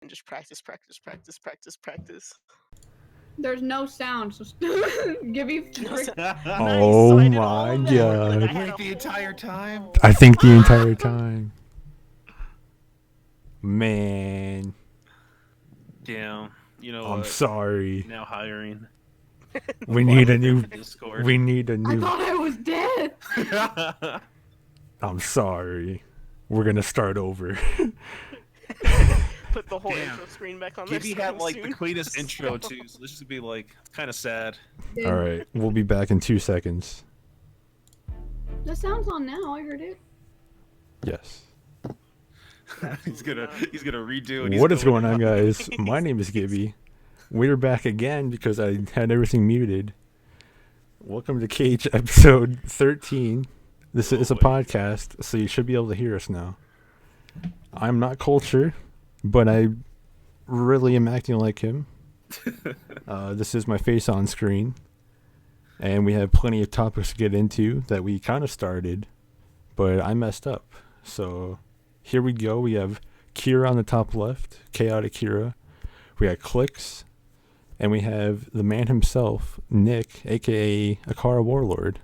and just practice, practice, practice, practice, practice. There's no sound, so give me No, frick. nice. So Oh I did my all that work. Like I god. had Wait, a the entire time? whole. I think the entire time. Man, Damn. You know I'm what? sorry. Now hiring. We need a in new. the Discord. We need a I new. thought I was dead. I'm sorry. We're gonna start over. Put the whole Damn. intro screen back on there. Gibby had like the soon. cleanest intro too, so this should be like kind of sad. All right, we'll be back in 2 seconds. The sound's on now. I heard it. Yes. he's gonna redo it. What is going on, guys? My name is Gibby. We're back again because I had everything muted. Welcome to Cage episode 13. This is a podcast, so you should be able to hear us now. I'm not Culture, but I really am acting like him. This is my face on screen. And we have plenty of topics to get into that we kind of started, but I messed up. So here we go. We have Kira on the top left, Chaotic Kira. We got Clicks. And we have the man himself, Nick, a.k.a. Akara Warlord.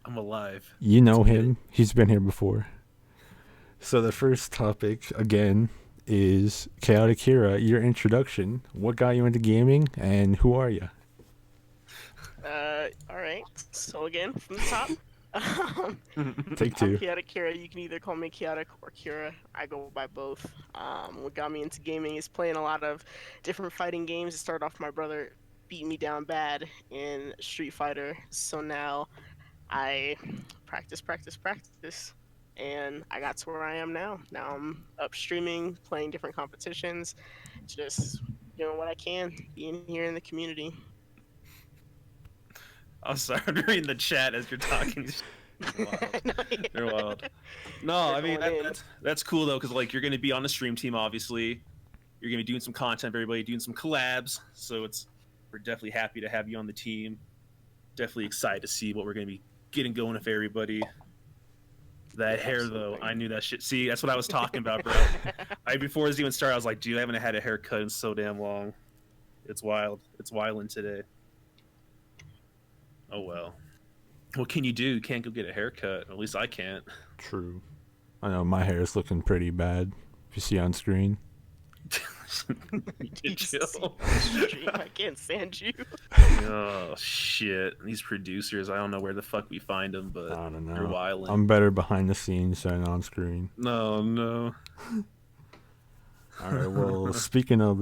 I'm alive. You know him. He's been here before. So the first topic, again, is Chaotic Kira, your introduction. What got you into gaming, and who are you? All right. So again, from the top. Take two. I'm Chaotic Kira. You can either call me Chaotic or Kira. I go by both. What got me into gaming is playing a lot of different fighting games. It started off my brother beat me down bad in Street Fighter. So now I practice, practice, practice. And I got to where I am now. Now I'm up streaming, playing different competitions, just doing what I can, being here in the community. I'm sorry, I'm reading the chat as you're talking. They're wild. They're wild. No, I mean that's cool though, because like you're gonna be on the stream team. Obviously, you're gonna be doing some content for everybody, doing some collabs. So we're definitely happy to have you on the team. Definitely excited to see what we're gonna be getting going with everybody. That hair though, I knew that shit. See, that's what I was talking about, bro. Before this even started, I was like, dude, I haven't had a haircut in so damn long. It's wild. It's wilding today. Oh well. What can you do? You can't go get a haircut. At least I can't. True. I know my hair is looking pretty bad. If you see on screen. Chill. I can't stand you. Oh shit! These producers, I don't know where the fuck we find them, but I don't know. they're wilding. I'm better behind the scenes than on screen. No. All right. Well, speaking of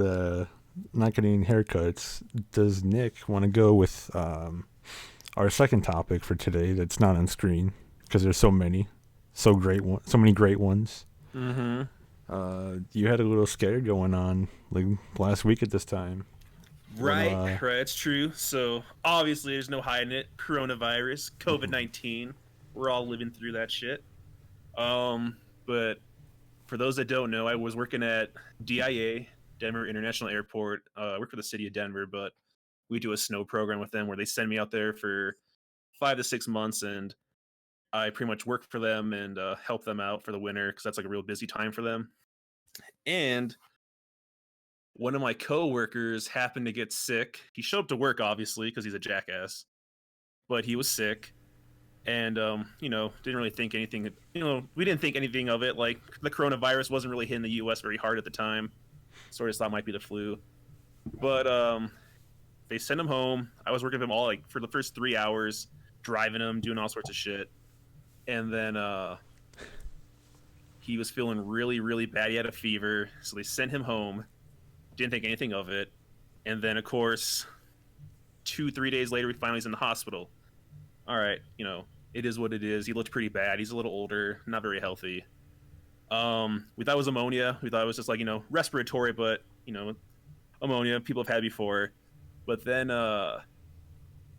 not getting haircuts, does Nick want to go with our second topic for today? That's not on screen because there's so many, so many great ones. Mm-hmm. You had a little scare going on like last week at this time. Right, it's true. So obviously there's no hiding it. Coronavirus, COVID-19. We're all living through that shit. But for those that don't know, I was working at DIA, Denver International Airport. I work for the city of Denver, but we do a snow program with them where they send me out there for 5 to 6 months, and I pretty much work for them and help them out for the winter because that's like a real busy time for them. And one of my coworkers happened to get sick. He showed up to work, obviously, because he's a jackass, but he was sick. And, didn't really think anything, we didn't think anything of it. Like, the coronavirus wasn't really hitting the U.S. very hard at the time. Sort of thought it might be the flu. But, they sent him home. I was working with him all, like, for the first 3 hours, driving him, doing all sorts of shit. And then, he was feeling really, really bad. He had a fever, so they sent him home. Didn't think anything of it. And then, of course, 2-3 days later, we finally was in the hospital. All right, it is what it is. He looked pretty bad. He's a little older, not very healthy. We thought it was ammonia. We thought it was just like, respiratory, but, ammonia people have had before. But then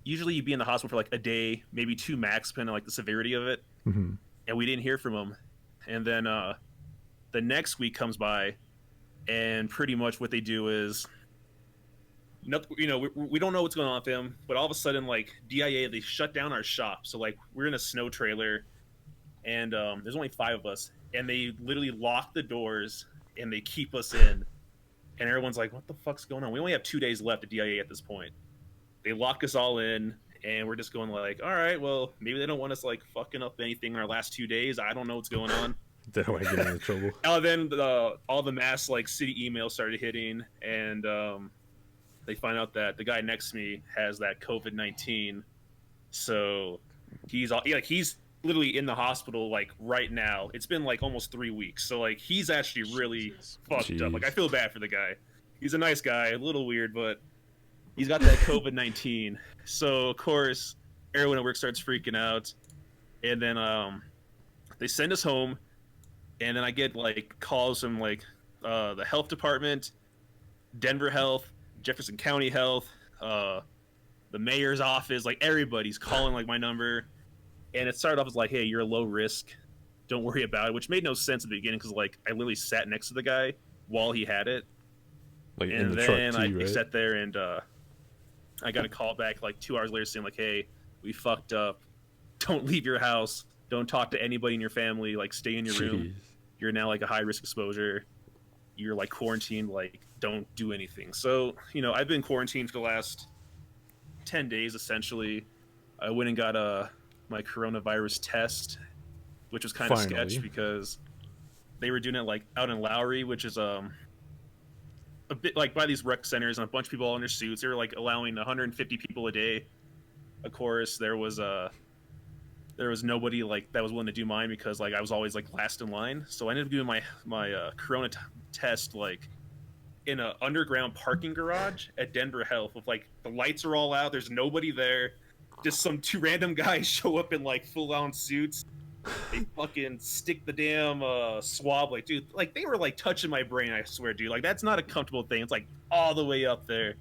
usually you'd be in the hospital for like a day, maybe 2 max, depending on like the severity of it. Mm-hmm. And we didn't hear from him. And then the next week comes by, and pretty much what they do is, we don't know what's going on with him, but all of a sudden, like, DIA, they shut down our shop. So, like, we're in a snow trailer, and there's only 5 of us, and they literally lock the doors, and they keep us in. and everyone's like, "What the fuck's going on?" We only have 2 days left at DIA at this point. They lock us all in, and we're just going like, "All right, well, maybe they don't want us like fucking up anything in our last 2 days. I don't know what's going on." Don't want to get into trouble. Then all the mass like city emails started hitting, and they find out that the guy next to me has that COVID-19, so he's literally in the hospital like right now. It's been like almost 3 weeks, so like he's actually really fucked up. Like I feel bad for the guy. He's a nice guy, a little weird, but he's got that COVID-19. So of course everyone at work starts freaking out, and then they send us home, and then I get like calls from like the health department, Denver Health, Jefferson County Health, the mayor's office. Like everybody's calling like my number. And it started off as like, "Hey, you're a low risk. Don't worry about it," which made no sense at the beginning because like I literally sat next to the guy while he had it. Like and in the then truck too, right? I sat there, and I got a call back like 2 hours later saying like, "Hey, we fucked up. Don't leave your house. Don't talk to anybody in your family. Like stay in your room. You're now like a high risk exposure. You're like quarantined. Like don't do anything." So I've been quarantined for the last 10 days essentially. I went and got my coronavirus test, which was kind of sketch because they were doing it like out in Lowry, which is a bit like by these rec centers, and a bunch of people all in their suits. They were like allowing 150 people a day. Of course, there was nobody like that was willing to do mine because like I was always like last in line. So I ended up doing my corona test like in an underground parking garage at Denver Health with like the lights are all out. There's nobody there. Just some two random guys show up in like full on suits. They fucking stick the damn swab, like, dude, like they were like touching my brain. I swear, dude, like that's not a comfortable thing. It's like all the way up there.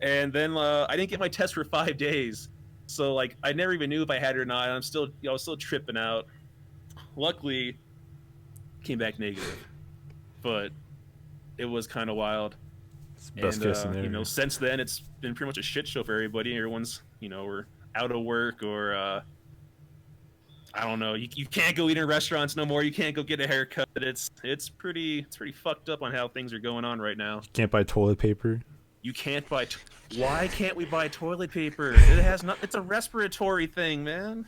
And then I didn't get my test for 5 days, so like I never even knew if I had it or not. I'm still, I was still tripping out. Luckily, came back negative, but it was kind of wild. It's best case scenario. Since then it's been pretty much a shit show for everybody. Everyone's, we're out of work, or I don't know. You can't go eat in restaurants no more. You can't go get a haircut. It's pretty fucked up on how things are going on right now. You can't buy toilet paper. You can't buy. Why can't we buy toilet paper? It has not. It's a respiratory thing, man.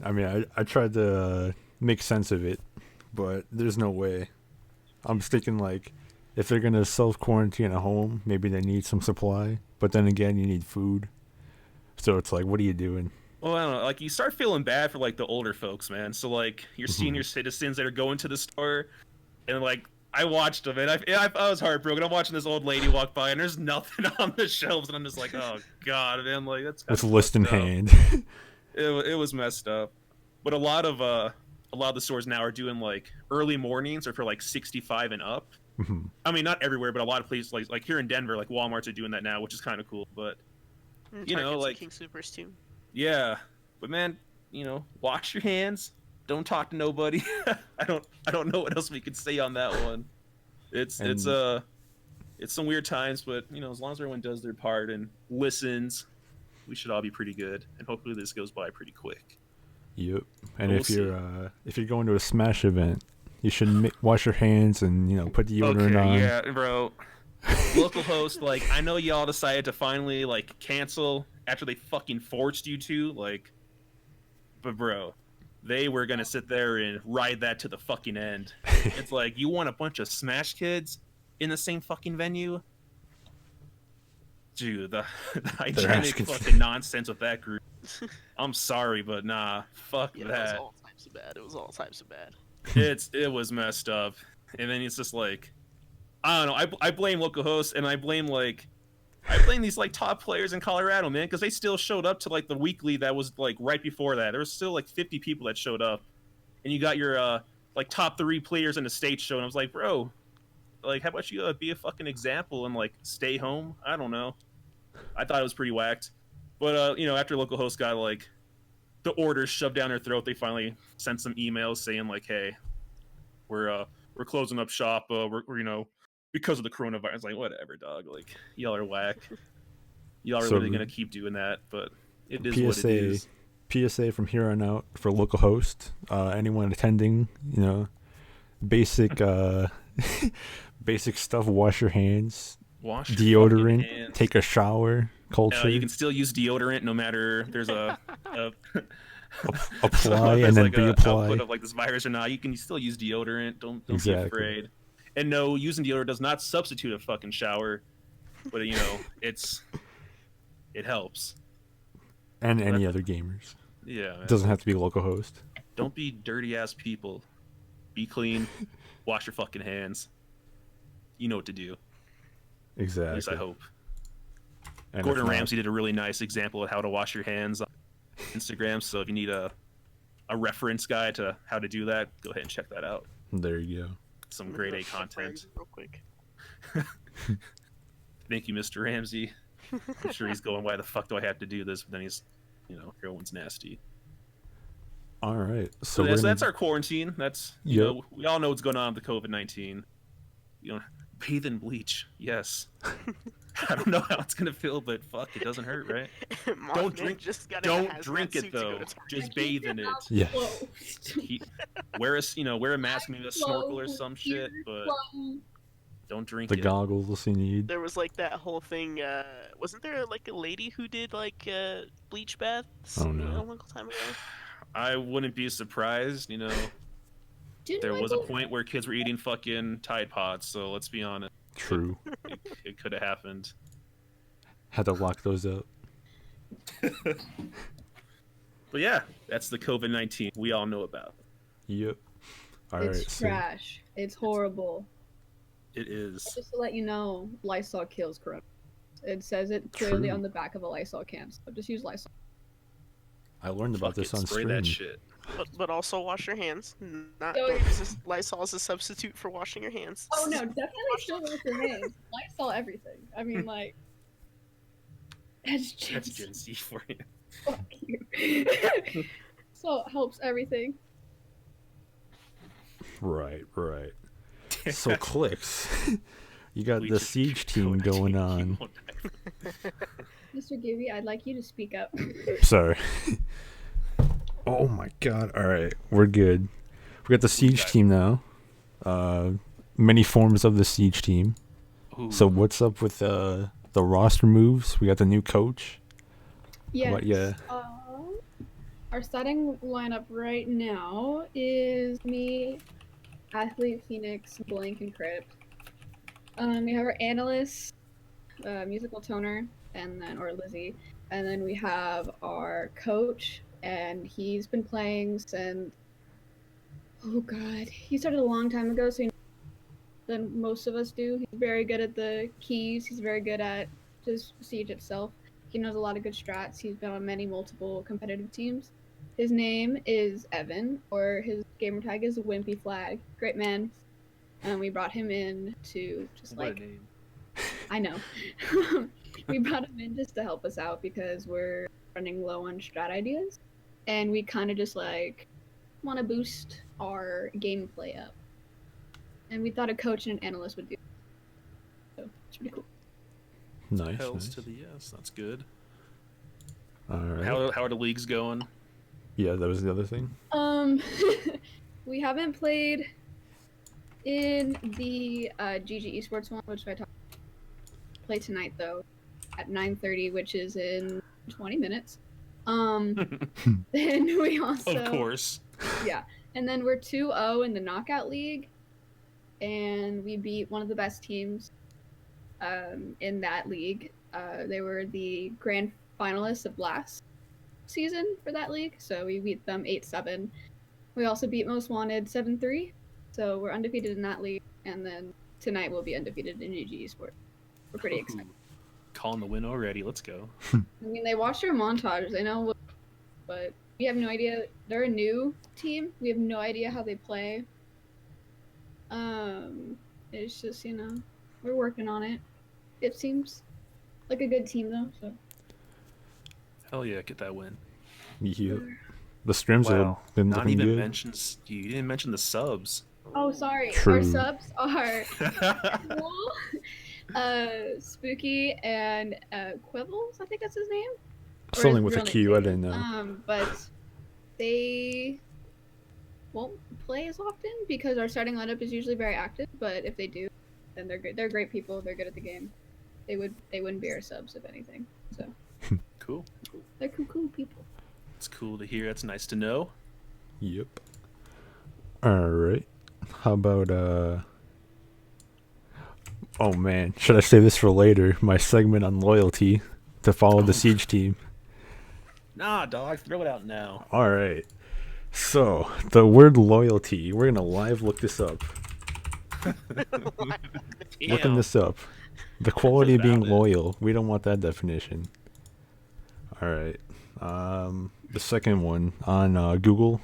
I mean, I tried to make sense of it, but there's no way. I'm just thinking like, if they're gonna self-quarantine at home, maybe they need some supply. But then again, you need food. So it's like, what are you doing? Well, I don't know. Like, you start feeling bad for like the older folks, man. So like your senior citizens that are going to the store, and like I watched them, and I was heartbroken. I'm watching this old lady walk by, and there's nothing on the shelves, and I'm just like, oh god, man, like that's with list in hand. It was messed up. But a lot of the stores now are doing like early mornings or for like 65 and up. I mean, not everywhere, but a lot of places like here in Denver, like Walmarts are doing that now, which is kind of cool. But like King Supers too. Yeah, but man, wash your hands. Don't talk to nobody. I don't know what else we could say on that one. It's some weird times, but as long as everyone does their part and listens, we should all be pretty good. And hopefully this goes by pretty quick. Yep. And if you're going to a Smash event, you should wash your hands and put the deodorant on. Yeah, bro. Local host, like, I know y'all decided to finally like cancel after they fucking forced you to, like, but bro, they were gonna sit there and ride that to the fucking end. It's like, you want a bunch of Smash kids in the same fucking venue? Dude, the hygienic fucking nonsense with that group. I'm sorry, but nah, fuck that. It was all types of bad. It was all types of bad. It was messed up, and then it's just like, I don't know. I blame local hosts, and I blame these like top players in Colorado, man, because they still showed up to like the weekly that was like right before that. There was still like 50 people that showed up, and you got your like top 3 players in the state show, and I was like, bro, like, how about you be a fucking example and like stay home? I don't know. I thought it was pretty whacked, but after local hosts got like the orders shoved down their throat, they finally sent some emails saying like, hey, we're closing up shop. We're because of the coronavirus. Like, whatever, dog. Like, y'all are whack. Y'all are really gonna keep doing that, but it is what it is. PSA from here on out for local host. Anyone attending, basic basic stuff. Wash your hands. Wash your Deodorant. fucking hands. Take a shower. Culture. You can still use deodorant no matter there's a apply there's and then like a reapply. output of like this virus or not. You can still use deodorant. Don't Exactly. be afraid. And no, using deodorant does not substitute a fucking shower, but you know it helps. And any other gamers. Yeah, man. It doesn't have to be localhost. Don't be dirty ass people. Be clean. Wash your fucking hands. You know what to do. Exactly. At least I hope. And Gordon if not- Ramsay did a really nice example of how to wash your hands on Instagram. So if you need a reference guide to how to do that, go ahead and check that out. There you go. Some grade A content. Real quick. Thank you, Mr. Ramsey. I'm sure he's going, why the fuck do I have to do this? But then he's, everyone's nasty. All right. So that's our quarantine. That's, Yep. we all know what's going on with the COVID-19. Bathe in bleach. Yes. I don't know how it's going to feel, but fuck, it doesn't hurt, right? Don't drink. Don't drink it though. Just bathe in it. Yeah. Wear a mask, maybe a snorkel or some shit, but don't drink The it. goggles you need. There was like that whole thing. Wasn't there like a lady who did like bleach baths Oh, no. a long time ago? I wouldn't be surprised. There was a point where kids were eating fucking Tide Pods, so let's be honest. True. It could have happened. Had to lock those up. But yeah, that's the COVID-19 we all know about. Yep. All right. It's trash. It's horrible. It is. Just to let you know, Lysol kills corona. It says it clearly True. on the back of a Lysol can, so just use Lysol. I learned about Fuck this it, on spray stream. that shit. But also wash your hands. Not Oh, don't yeah. use this Lysol as a substitute for washing your hands. Oh no, definitely still wash your hands. Lysol everything. I mean, like, that's That's just Gen Z for you. fuck you. So it helps everything. Right. So clicks. You got We the just siege keep team going You on. won't die. Mr. Gibby, I'd like you to speak up. Sorry. Oh my god. All right. We're good. We got the siege team now. Many forms of the siege team. Ooh. So what's up with the roster moves? We got the new coach. Yes. What, yeah. Our starting lineup right now is me, Athlete, Phoenix, Blank, and Crypt. We have our analyst, musical toner, or Lizzie, and then we have our coach, and he's been playing since. Oh God, he started a long time ago, so than most of us do. He's very good at the keys. He's very good at just Siege itself. He knows a lot of good strats. He's been on multiple competitive teams. His name is Evan, or his gamer tag is Wimpy Flag. Great man. And we brought him in to just What a like, name. I know. We brought him in just to help us out because we're running low on strat ideas. And we kind of just like want to boost our gameplay up. And we thought a coach and an analyst would do. So it's pretty cool. Nice. Hells nice. to the yes. That's good. All right. How are the leagues going? Yeah, that was the other thing. We haven't played in the GG Esports one, which I play tonight though, at 9:30, which is in 20 minutes. Then we also, Of course. yeah, and then we're 2-0 in the Knockout League, and we beat one of the best teams in that league. They were the grand finalists of last season for that league, so we beat them 8-7. We also beat Most Wanted 7-3, so we're undefeated in that league, and then tonight we'll be undefeated in GG Esports. We're pretty excited. Calling the win already. Let's go. I mean, they watched our montage, they know, but we have no idea. They're a new team. We have no idea how they play. It's just, we're working on it. It seems like a good team though, so. Hell yeah, get that win. Yeah. The streams Wow. have been Not looking even good. mentions. You didn't mention the subs. Oh, sorry. True. Our subs are Spooky and Quibbles, I think that's his name. Or Something his with a real name, Q. I maybe. didn't know. But they won't play as often because our starting lineup is usually very active. But if they do, and they're good. They're great people. They're good at the game. They wouldn't be our subs if anything. So Cool. they're cool people. It's cool to hear. That's nice to know. Yep. All right. How about oh man, should I save this for later? My segment on loyalty to follow the Siege team. Nah, dog. Throw it out now. All right. So the word loyalty. We're gonna live look this up. Looking this up. The quality of being loyal. We don't want that definition. All right. The second one on Google.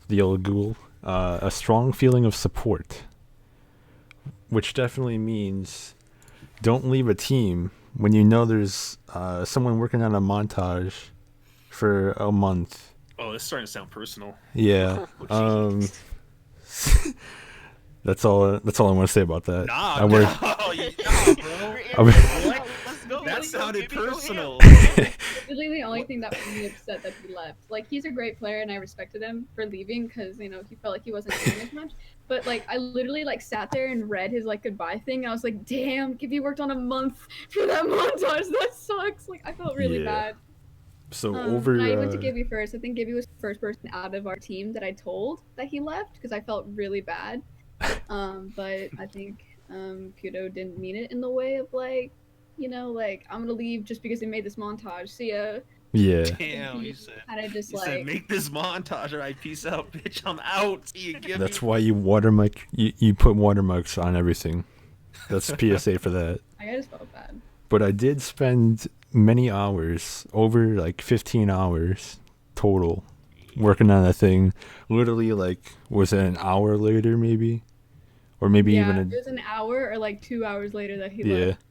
The old Google. A strong feeling of support, which definitely means don't leave a team when you know there's someone working on a montage for a month. Oh, it's starting to sound personal. Yeah. That's all I want to say about that. Nah, I work. bro. Let's go. That sounded personal. Literally the only thing that made me upset that he left. Like, he's a great player and I respected him for leaving because, you know, he felt like he wasn't doing as much. But like, I literally like sat there and read his like goodbye thing. And I was like, damn, Gibby worked on a month for that montage. That sucks. Like, I felt really bad. So And I went to Gibby first. I think Gibby was the first person out of our team that I told that he left because I felt really bad. But I think Kudo didn't mean it in the way of like, you know, like, I'm gonna leave just because they made this montage. See ya. Yeah. Damn, you said. Just You said make this montage, alright? Peace out, bitch. I'm out. See you, Gibby. That's why you watermark. You put watermarks on everything. That's PSA for that. I just felt bad. But I did spend many hours, over like 15 hours total, working on that thing. Literally, like, was it an hour later, maybe? Or maybe even it was an hour or like 2 hours later that he yeah. left.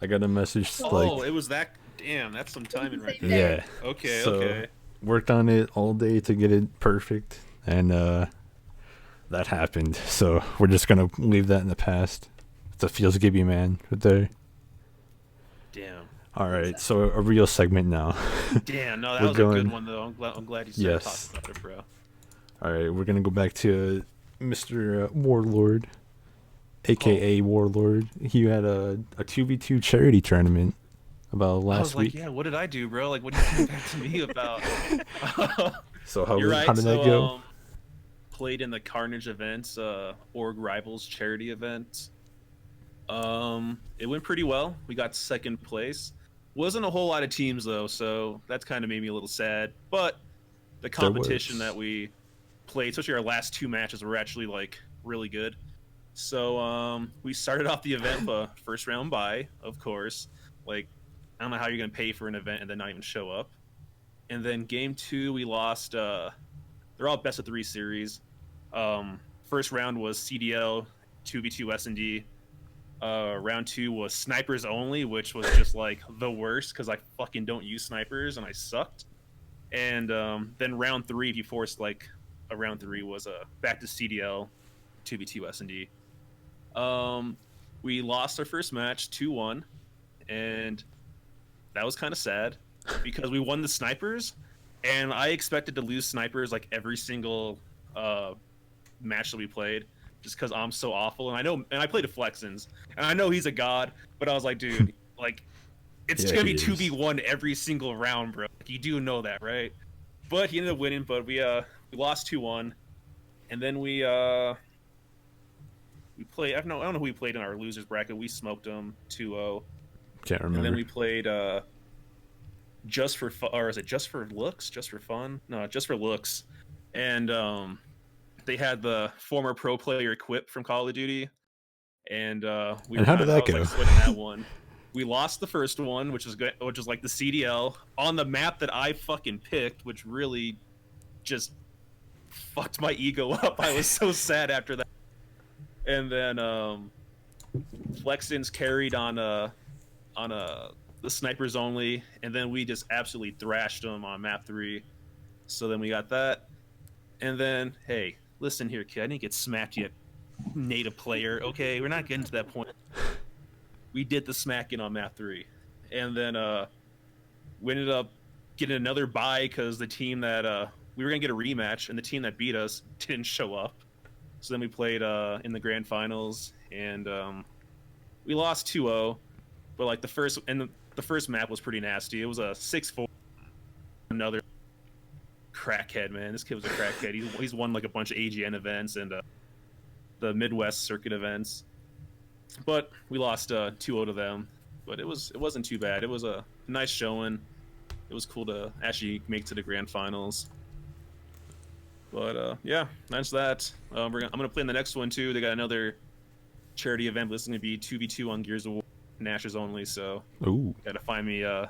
I got a message it was that. Damn, that's some timing right there. Yeah. Okay, So, okay. Worked on it all day to get it perfect, and that happened. So we're just gonna leave that in the past. It's a feels Gibby man right there. Damn. All right, so a real segment now. Damn, no, that We're was going- a good one though. I'm glad you started talking about it, bro. All right, we're gonna go back to Mr. Warlord, aka Warlord. He had a 2v2 charity tournament about I last was like, week. yeah, what did I do, bro? Like, what are you coming back to me about? So how You're right. how did that go? Played in the Carnage events, Org Rivals charity event. It went pretty well. We got second place. Wasn't a whole lot of teams though, so that's kind of made me a little sad. But the competition that we played, especially our last two matches, were actually like really good. So we started off the event first round bye, of course. Like, I don't know how you're gonna pay for an event and then not even show up. And then game two, we lost. They're all best of 3 series. First round was CDL 2v2 S&D. Round 2 was snipers only, which was just like the worst because I fucking don't use snipers and I sucked. And then round 3, if you forced like a round 3, was back to CDL 2v2 S&D. We lost our first match 2-1, and that was kind of sad because we won the snipers, and I expected to lose snipers like every single match that we played, just because I'm so awful. And I played a Flexens, and I know he's a god, but I was like, dude, like, it's gonna be 2v1 every single round, bro. You do know that, right? But he ended up winning. But we lost 2-1, and then we played. I don't know who we played in our losers bracket. We smoked them 2-0. Can't remember. And then we played just for fun, or is it just for looks? Just for fun? No, just for looks. And they had the former pro player Quip from Call of Duty, and we. And how did that go? Like, sweating that one. We lost the first one, which was good, which was like the CDL on the map that I fucking picked, which really just fucked my ego up. I was so sad after that. And then Flexins carried on the snipers only, and then we just absolutely thrashed them on map 3. So then we got that, and then hey, listen here, kid, I didn't get smacked yet, native player. Okay, we're not getting to that point. We did the smacking on map 3, and then we ended up getting another bye because the team that we were gonna get a rematch, and the team that beat us didn't show up. So then we played in the grand finals, and we lost 2-0. But like the first map was pretty nasty. It was a 6-4. Another crackhead, man. This kid was a crackhead. He's won like a bunch of AGN events and the Midwest circuit events. But we lost 2-0 to them. But it wasn't too bad. It was a nice showing. It was cool to actually make it to the grand finals. But yeah, that's that. I'm gonna play in the next one too. They got another charity event, but this is gonna be 2v2 on Gears of War, Nashers only. So gotta find me a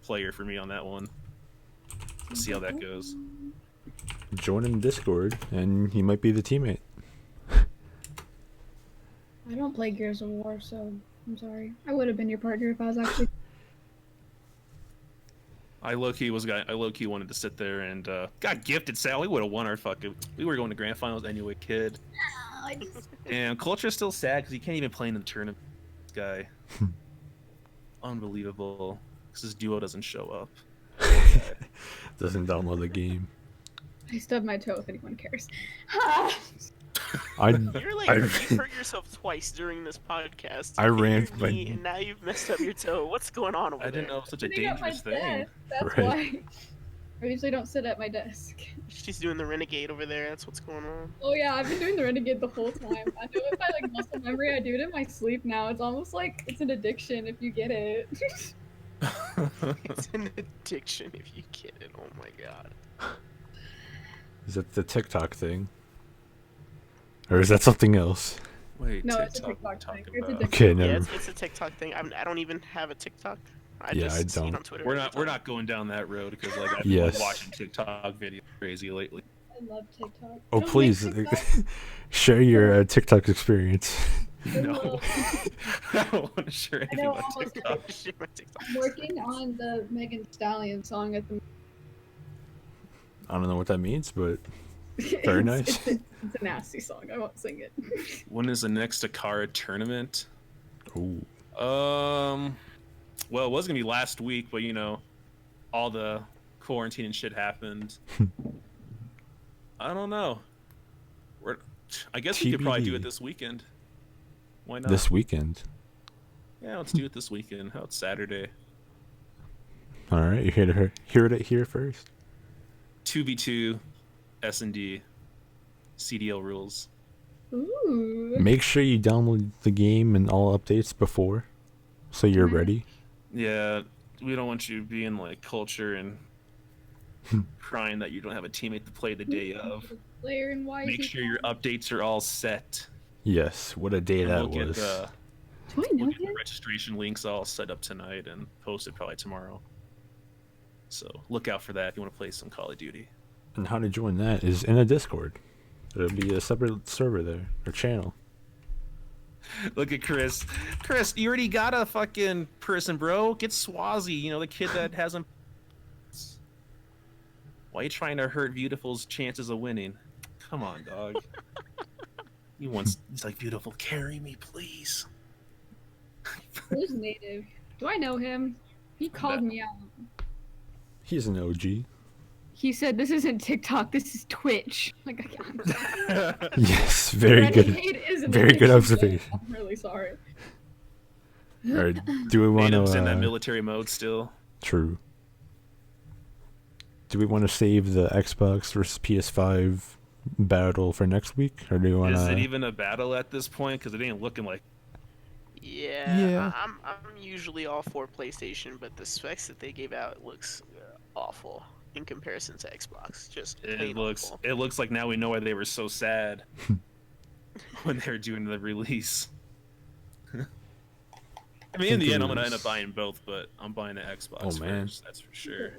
player for me on that one. Let's see how that goes. Join in Discord, and he might be the teammate. I don't play Gears of War, so I'm sorry. I would have been your partner if I was actually. I low-key wanted to sit there and got gifted. Sal, we would have won our fucking. We were going to grand finals anyway, kid. And Culture's still sad because he can't even play in the tournament. This guy, unbelievable. Because his duo doesn't show up. Doesn't download the game. I stubbed my toe if anyone cares. You're like you hurt yourself twice during this podcast. I ran my knee, and now you've messed up your toe. What's going on over there? I didn't know it was such a Sitting at my dangerous thing. desk, that's Right. why. I usually don't sit at my desk. She's doing the renegade over there. That's what's going on. Oh yeah, I've been doing the renegade the whole time. I know if I like muscle memory, I do it in my sleep now. It's almost like it's an addiction if you get it. It's an addiction if you get it. Oh my god. Is that the TikTok thing? Or is that something else? Wait, No, it's a TikTok, TikTok thing. talking It's a about. different- Okay, Yeah, never. it's a TikTok thing. I don't even have a TikTok. I Yeah, just I see it don't. on Twitter. We're every not time. going down that road because like I've been Yes. watching TikTok videos crazy lately. I love TikTok. Oh, Don't make please TikTok. share your TikTok experience. No, I don't want to share anything know about almost TikTok. Shit, my TikTok. I'm working on the Megan Thee Stallion song at the. I don't know what that means, but very nice. It's a nasty song. I won't sing it. When is the next Akara tournament? Ooh. Well, it was gonna be last week, but you know, all the quarantine and shit happened. I don't know. I guess we could probably do TBD. it this weekend. Why not? This weekend. Yeah, let's do it this weekend. How about Saturday? All right, you hear it here first. 2v2, S&D, CDL rules. Ooh. Make sure you download the game and all updates before, so you're ready. Yeah, we don't want you being like Culture and crying that you don't have a teammate to play the day of. Player and why Make sure your updates are all set. Yes, what a day And that we'll was. get the, Do I know we'll get the him? registration links all set up tonight and posted probably tomorrow. So look out for that if you want to play some Call of Duty. And how to join that is in a Discord. There'll be a separate server there, or channel. Look at Chris. Chris, you already got a fucking person, bro. Get Swazi, you know, the kid that hasn't. Why are you trying to hurt Beautiful's chances of winning? Come on, dog. He's like, Beautiful, carry me, please. Who's native? Do I know him? He called me out. He's an OG. He said, "This isn't TikTok. This is Twitch." Like, I can't. Yes, very good. Renegade is an Very good addiction. observation. I'm really sorry. All right, do we want Phantom's in that to? military mode still. True. Do we want to save the Xbox versus PS5 battle for next week, or do we want Is it to? even a battle at this point? Because it ain't looking like. Yeah, Yeah. I'm usually all for PlayStation, but the specs that they gave out looks awful in comparison to Xbox. Just plain awful. It looks like now we know why they were so sad when they were doing the release. I mean, in the end, I'm gonna end up buying both, but I'm buying the Xbox Oh, man. first. That's for sure.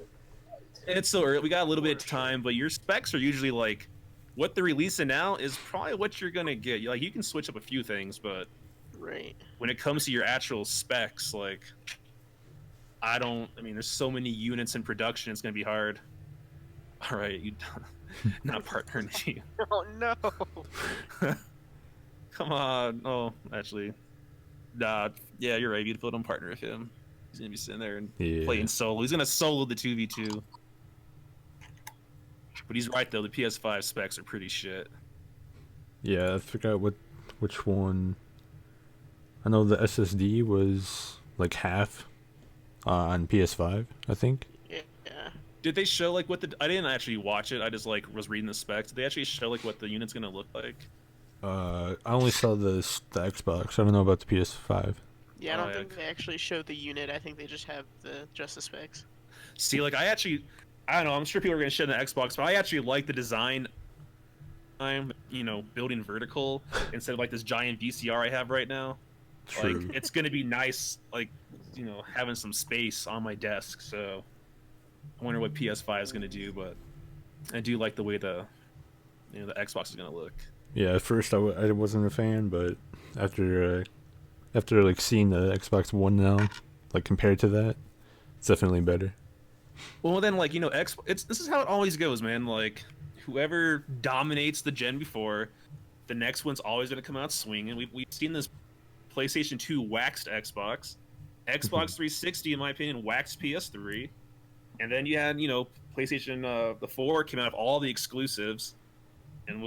It's so early. We got a little bit of time, but your specs are usually like what they're releasing now is probably what you're gonna get. Like you can switch up a few things, but Right. when it comes to your actual specs, like I mean, there's so many units in production, it's gonna be hard. All right, you not partnering you. Oh no. Come on. Oh, actually, nah. Yeah, you're right. Beautiful, don't partner with him. He's gonna be sitting there and Yeah. playing solo. He's gonna solo the 2v2. But he's right though. The PS5 specs are pretty shit. Yeah, I forgot which one. I know the SSD was like half on PS5, I think. Yeah. Did they show like what the? I didn't actually watch it. I just like was reading the specs. Did they actually show like what the unit's gonna look like? I only saw the Xbox. I don't know about the PS5. Yeah, I Oh, don't yeah. think they actually showed the unit. I think they just have the specs. See, like I don't know. I'm sure people are gonna shit on the Xbox, but I actually like the design. I'm, building vertical instead of like this giant VCR I have right now. True. Like it's gonna be nice, like having some space on my desk. So I wonder what PS5 is gonna do, but I do like the way the Xbox is gonna look. Yeah, at first I wasn't a fan, but after like seeing the Xbox One now, like compared to that, it's definitely better. Well, then like this is how it always goes, man. Like whoever dominates the gen before, the next one's always gonna come out swinging. We've seen this PlayStation 2 waxed Xbox, Xbox 360 in my opinion waxed PS3, and then you had PlayStation the 4 came out of all the exclusives, and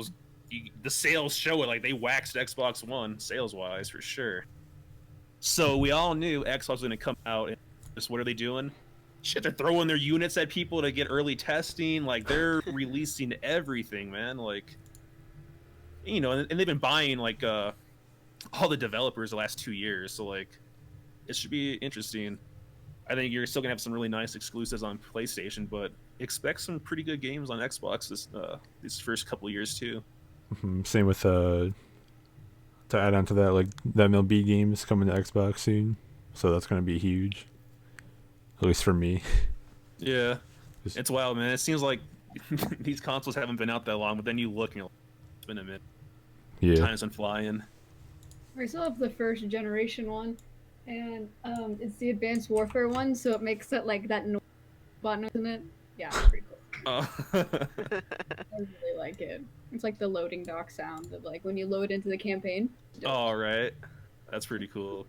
the sales show it like they waxed Xbox One sales wise for sure. So we all knew Xbox was gonna come out and just what are they doing? Shit, they're throwing their units at people to get early testing. Like they're releasing everything, man. Like and they've been buying like all the developers the last 2 years. So like it should be interesting. I think you're still gonna have some really nice exclusives on PlayStation, but expect some pretty good games on Xbox these first couple of years too. Same with to add on to that, like that MLB games coming to Xbox soon, so that's gonna be huge. At least for me. Yeah, it's wild, man. It seems like these consoles haven't been out that long, but then you look and you're like, it's been a minute. Yeah. Time's been flying. I still have the first generation one, and it's the Advanced Warfare one, so it makes it like that button, isn't it? Yeah, it's pretty cool. I really like it. It's like the loading dock sound of like when you load into the campaign. All right, that's pretty cool.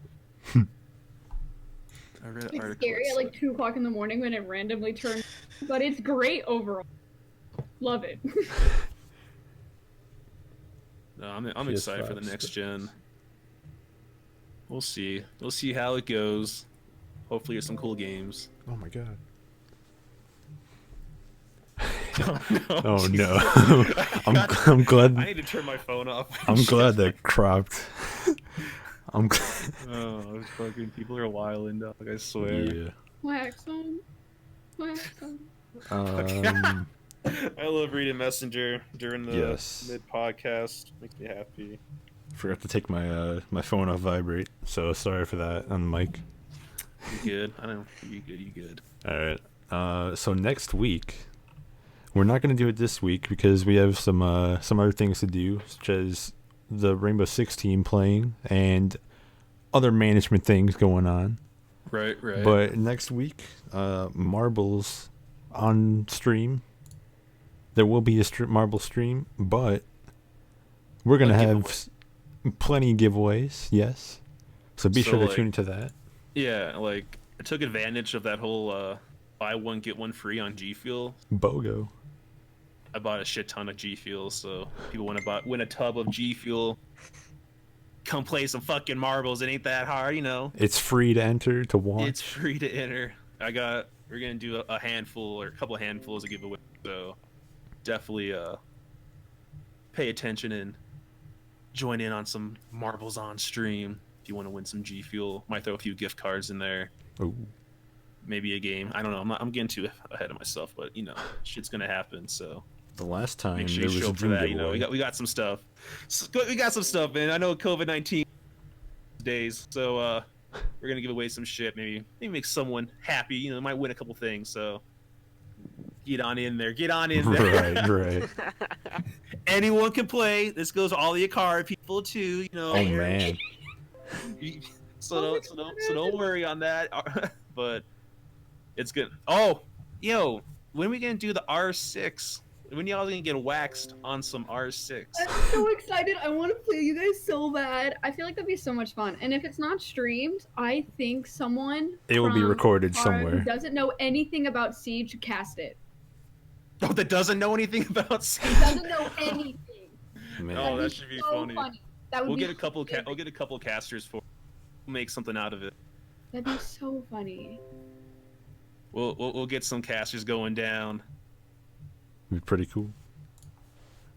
I read an It's article scary at like 2:00 in the morning when it randomly turns, but it's great overall. Love it. No, I'm excited for the next gen. We'll see. We'll see how it goes. Hopefully, there's some cool games. Oh my god. Oh no! I'm glad. I need to turn my phone off. I'm glad that cropped. Oh, fucking people are wilding, dog. I swear. Yeah. Wax on. Wax on. I love reading Messenger during the Yes. mid podcast. Makes me happy. Forgot to take my my phone off vibrate, so sorry for that on the mic. You good? I don't. You good? You good? All right. So next week, we're not gonna do it this week because we have some other things to do, such as the Rainbow Six team playing and other management things going on. Right. But next week, Marbles on stream. There will be a Marble stream, but we're gonna have plenty of giveaways. Yes, so be sure to tune into that. Yeah, like I took advantage of that whole buy one get one free on G Fuel. BOGO. I bought a shit ton of G Fuel, so people want to win a tub of G Fuel. Come play some fucking marbles. It ain't that hard, It's free to enter, to watch. It's free to enter. We're gonna do a handful or a couple of handfuls of giveaway. So definitely pay attention and join in on some marbles on stream if you want to win some G Fuel. Might throw a few gift cards in there. Ooh. Maybe a game. I don't know. I'm getting too ahead of myself, but shit's gonna happen. So The last time make sure there you was show a up for dream that. giveaway. We got some stuff. We got some stuff, man. I know COVID-19 days, so we're gonna give away some shit. Maybe make someone happy. Might win a couple things. So get on in there. Get on in there. Right. Anyone can play. This goes to all the Akari people too. Oh man. So don't worry on that. But it's good. Oh, when are we gonna do the R6? When y'all gonna get waxed on some R6? I'm so excited. I want to play you guys so bad. I feel like that'd be so much fun. And if it's not streamed, I think someone It will be from recorded Akari somewhere. who doesn't know anything about Siege should cast it. Oh, that doesn't know anything about He doesn't know anything. Man. Oh, that should be so funny. That would We'll be get a couple. We'll get a couple casters for. We'll make something out of it. That'd be so funny. We'll get some casters going down. It'd be pretty cool.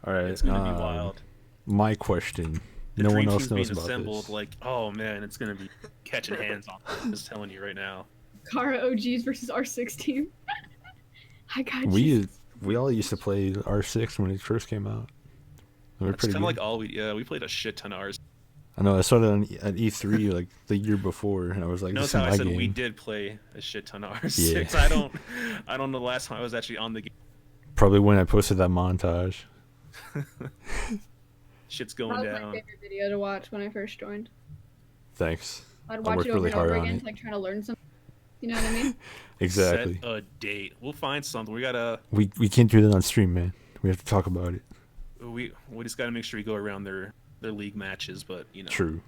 All right. It's gonna be wild. My question. The No dream one else team's knows being about assembled. this. Like, oh man, it's gonna be catching hands on. I'm just telling you right now. Kara OGs versus R6 team. I got you. We all used to play R6 when it first came out. They were It's pretty kind of good. like we played a shit ton of ours. I know. I started at E3 like the year before, and I was like, Notice "This is how I my said game." we did play a shit ton of R6. Yeah. I don't know the last time I was actually on the game. Probably when I posted that montage. Shit's That going was my down. favorite video to watch when I first joined. Thanks. I'd I watch worked it over really and over hard on again, it. like trying to learn something. You know what I mean? Exactly. Set a date. We'll find something. We gotta. We can't do that on stream, man. We have to talk about it. We just gotta make sure we go around their league matches. But you know, True.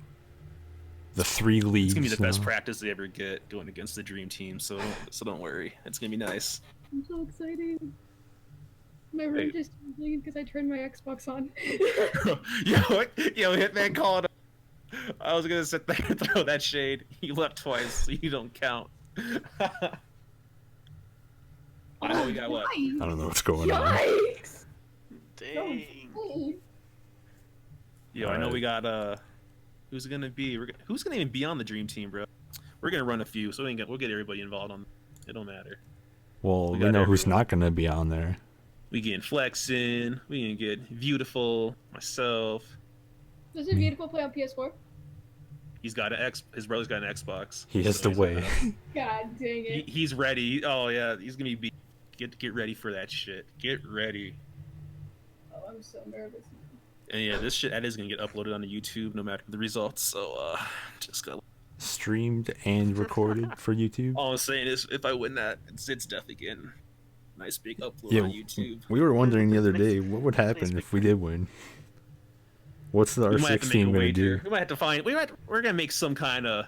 The 3 leagues. it's gonna be the best now. practice they ever get going against the dream team. So don't worry. It's gonna be nice. I'm so excited. My room just turned because I turned my Xbox on. yo, Hitman called. I was gonna sit there and throw that shade. You left twice, so you don't count. I know we got what? I don't know what's going on. Yikes! Dang. Yo, I know Alright. we got who's it gonna be? Who's gonna even be on the dream team, bro? We're gonna run a few, so we'll get everybody involved on. It don't matter. Well, We we got know who's everyone. not going to be on there. We getting Flexin. We gonna get Beautiful. Myself. Does it beautiful play on PS4? He's got his brother's got an Xbox. He has so the he's way. God dang it. He's ready. Oh yeah, he's gonna be. Get ready for that shit. Get ready. Oh, I'm so nervous. And yeah, this shit that is gonna get uploaded onto YouTube no matter the results. So just gotta. Streamed and recorded for YouTube. All I'm saying is, if I win that, it's definitely getting a nice big upload Yeah, on YouTube. we were wondering the other day what would happen if we did win. What's the We might have to R6 make team a going to wager. do? We might have to find. We're gonna make some kind of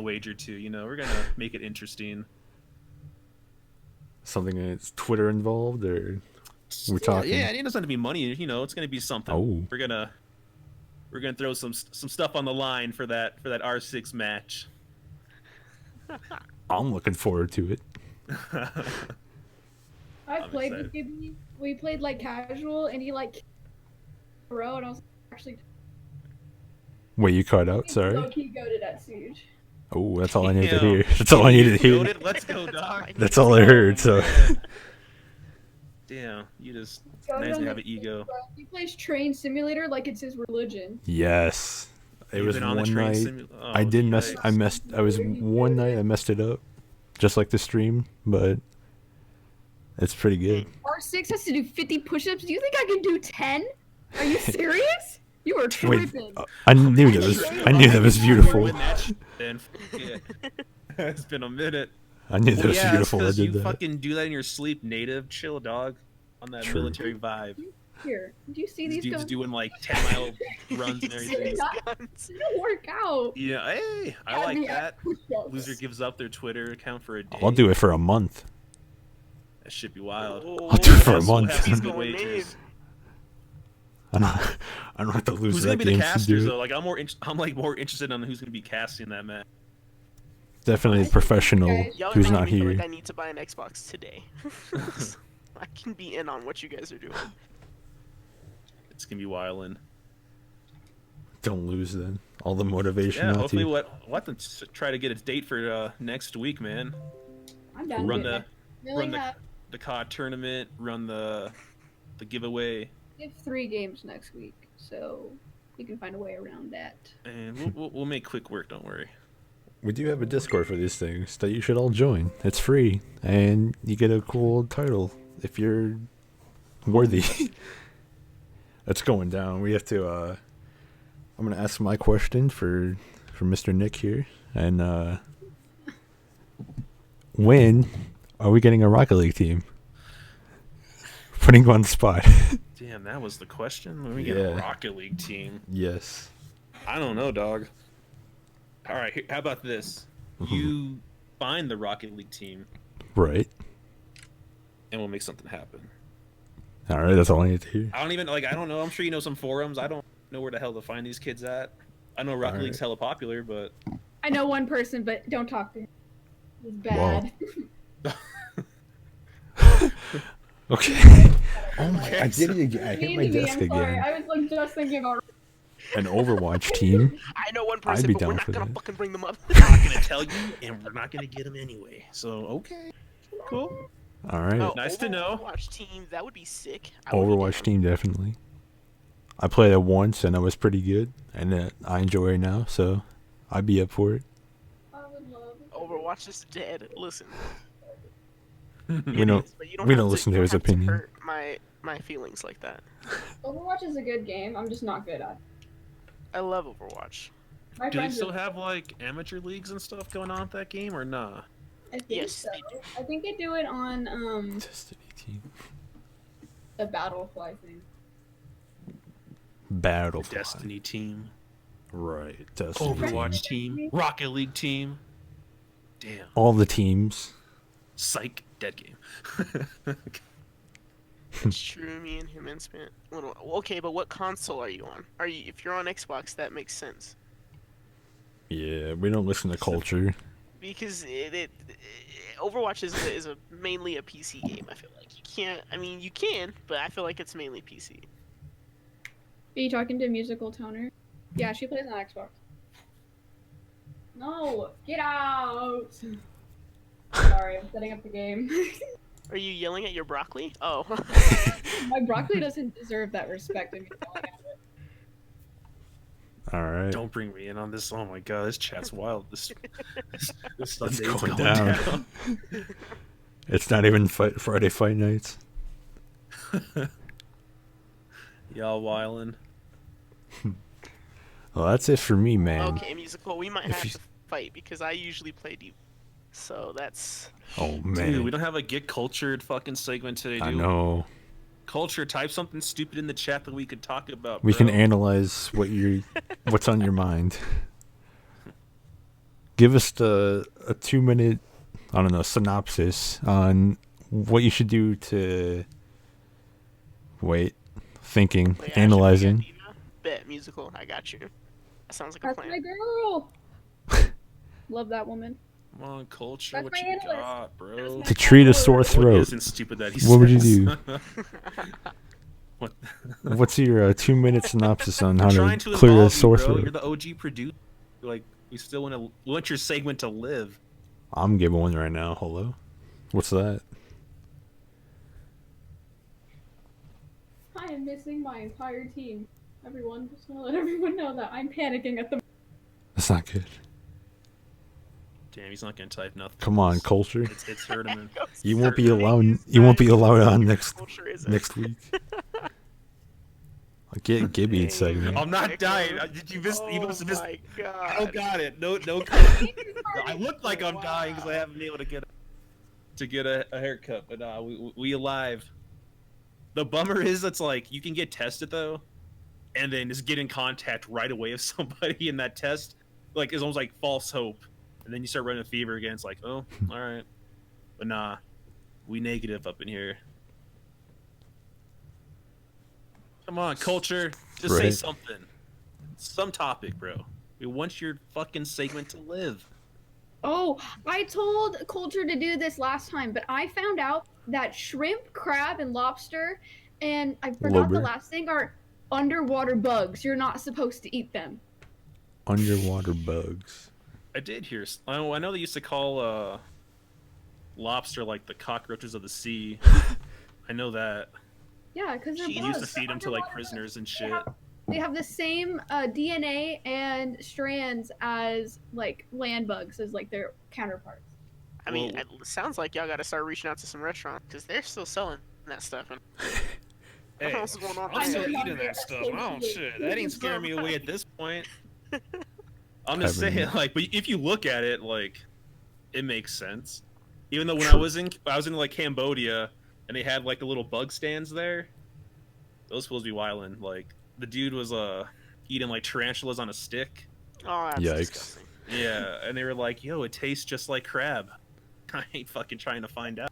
wager too. You know, we're gonna make it interesting. Something that's Twitter involved, or we're talking? Yeah, it doesn't have to be money. You know, it's gonna be something. Oh. We're gonna throw some stuff on the line for that R6 match. I'm looking forward to it. I I'm played excited. with Gibby. We played like casual, and he like bro, and I was actually Wait, you cut out? Sorry. low-key goated at Siege. Oh, that's all I needed to Damn. hear. That's all I needed to hear. Goated? Let's go, dog. That's all I heard. So, Damn, you just Goated nice on to have the an ego. bro. He plays Train Simulator like it's his religion. yes, it You've was been on the one train night. simu- oh, I did mess. yikes. I messed. I was one night. I messed it up, just like the stream. But it's pretty good. R6 has to do 50 push-ups. Do you think I can do 10? Are you serious? You are Wait, tripping. I knew that was. I knew that was beautiful. Win that shit, then. Fuck it. It's been a minute. I knew that Well, was yeah, beautiful. I because did you that. fucking do that in your sleep, native. Chill, dog. On that True. military vibe. Here, do you see These these dudes guns? doing like 10-mile runs and everything. Guns. They don't work out. Yeah, hey, I Yeah, like yeah. that. Loser gives up their Twitter account for a day. I'll do it for a month. That should be wild. I'll do it for a We'll month. have He's some good going wagers. I don't have to lose Who's that gonna be the game to casters do it. though? Like I'm more interested on who's gonna be casting that match. Definitely a professional Y'all are who's making not me feel here. like I need to buy an Xbox today. I can be in on what you guys are doing. It's gonna be wildin'. Don't lose then. All the motivation Yeah, not hopefully to. we'll have to try to get a date for next week, man. I'm down Run to the it. We only run the have, the COD tournament, run the giveaway, we have 3 games next week, so we can find a way around that. and we'll make quick work. Don't worry. We do have a Discord for these things that you should all join. It's free, and you get a cool title if you're worthy. It's going down. We have to. I'm gonna ask my question for Mr. Nick here, and when are we getting a Rocket League team? Putting you on the spot. Damn, that was the question. When we get a Yeah. Rocket League team, Yes. I don't know, dog. All right, how about this? You find the Rocket League team, Right. and we'll make something happen. All right, that's all I need to hear. I don't even like. I don't know. I'm sure you know some forums. I don't know where the hell to find these kids at. I know Rocket League's hella popular, but I know one person, but don't talk to him. He's bad. Okay. Oh my! I did it again. I hit my desk I'm sorry. again. I was like just thinking about. An Overwatch team. I know one I'd person, be but we're down not for gonna that. fucking bring them up. we're not gonna tell you, and we're not gonna get them anyway. So okay, cool. All right. Oh, Nice to know. Overwatch team, that would be sick. I would be Overwatch down. team definitely. I played it once and it was pretty good, and I enjoy it now, so I'd be up for it. I would love. Overwatch is dead. Listen, We it don't. is, but you We have don't listen to you his have opinion. hurt my feelings like that. Overwatch is a good game. I'm just not good at it. I love Overwatch. My Do they friends still are- have like amateur leagues and stuff going on with that game, or nah? I think Yes, so. they do. I think they do it on Destiny team. the Battlefly thing. Battlefly. Destiny team, Right. Destiny. Overwatch team. team, Rocket League team. Damn. All the teams. Psych. Dead game. It's true. Me and him and spent little. Okay, but what console are you on? Are you? If you're on Xbox, that makes sense Yeah, we don't listen to culture. because Overwatch is a mainly a PC game. I feel like you can't. I mean, you can, but I feel like it's mainly PC. Are you talking to Musical Toner? Yeah, she plays on Xbox. No, get out! Sorry, I'm setting up the game. Are you yelling at your broccoli? Oh. My broccoli doesn't deserve that respect. I mean, yelling at it. All right. Don't bring me in on this. Oh my god, this chat's wild. This Sunday It's is going going down. down. It's not even Friday fight nights. Y'all wildin'. Well, that's it for me, man. Okay, musical. We might If have you- to fight because I usually play deep. So that's. Oh man. Dude, we don't have a get cultured fucking segment today, dude. I know. Culture, type something stupid in the chat that we could talk about. We bro. can analyze what's on your mind. Give us a 2-minute, I don't know, synopsis on what you should do to thinking, Wait, I analyzing. should be a diva? Bet musical. I got you. That sounds like a That's plan. my girl! Love that woman. Come on, culture, That's what my you analyst. got, bro? That's my- To treat a sore What throat. isn't stupid that he What would you says? do? What? What's your 2-minute synopsis on how I'm to trying to clear a involve sore you, bro. throat? You're the OG producer. Like, we still want your segment to live. I'm giving one right now. Hello? What's that? I am missing my entire team. Everyone, just want to let everyone know that I'm panicking at the. That's not good. Damn, he's not gonna type nothing. Come on, culture. It's hurting him. You won't be Certainly allowed. is You won't be not allowed on culture isn't. next week. I'll get Gibby segment. I'm not dying. Did you miss? You Oh must have missed. my I god. don't got it. No. I look like I'm dying because I haven't been able to get a haircut, but we alive. The bummer is it's like you can get tested though, and then just get in contact right away with somebody in that test, like is almost like false hope, and then you start running a fever again. It's like, oh, all right, but nah, we negative up in here. Come on, culture, just say Right. something, some topic, bro. We want your fucking segment to live. Oh, I told Culture to do this last time, but I found out that shrimp, crab, and lobster, and I forgot Lobber. the last thing, are underwater bugs. You're not supposed to eat them. Underwater bugs. I did hear. I know they used to call lobster like the cockroaches of the sea. I know that. Yeah, because they're She They bugs. used to feed them to like prisoners and shit. They have the same DNA and strands as like land bugs as like their counterparts. I mean, Well- it sounds like y'all got to start reaching out to some restaurants because they're still selling that stuff. And Hey, what else is going on? I'm still I'm eating hungry. that stuff. Oh shit, that ain't scaring me away at this point. I'm just Having- saying, like, but if you look at it, like, it makes sense. Even though when I was in like Cambodia and they had like the little bug stands there, those supposed to be wildin'. Like the dude was eating like tarantulas on a stick. Oh, that's Yikes. disgusting. Yeah, and they were like, "Yo, it tastes just like crab." I ain't fucking trying to find out.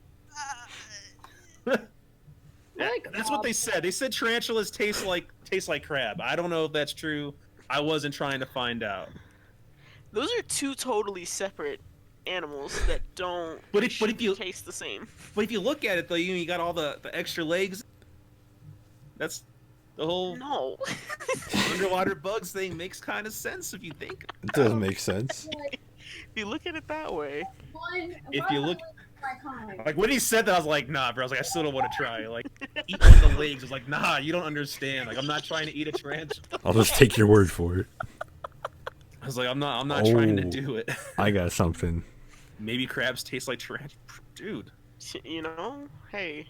That's what they said. They said tarantulas taste like crab. I don't know if that's true. I wasn't trying to find out. Those are two totally separate animals that don't But if you taste the same. But if you look at it though, you got all the extra legs. That's the whole underwater bugs thing makes kind of sense if you think. It does make sense. If you look at it that way. If you look, like when he said that, I was like, nah, bro. I was like, I still don't want to try. Like, eat one of the legs. I was like, nah, you don't understand. Like, I'm not trying to eat a tarantula. I'll just take your word for it. I was like, I'm not trying to do it. I got something. Maybe crabs taste like tarantula, dude. You know, hey.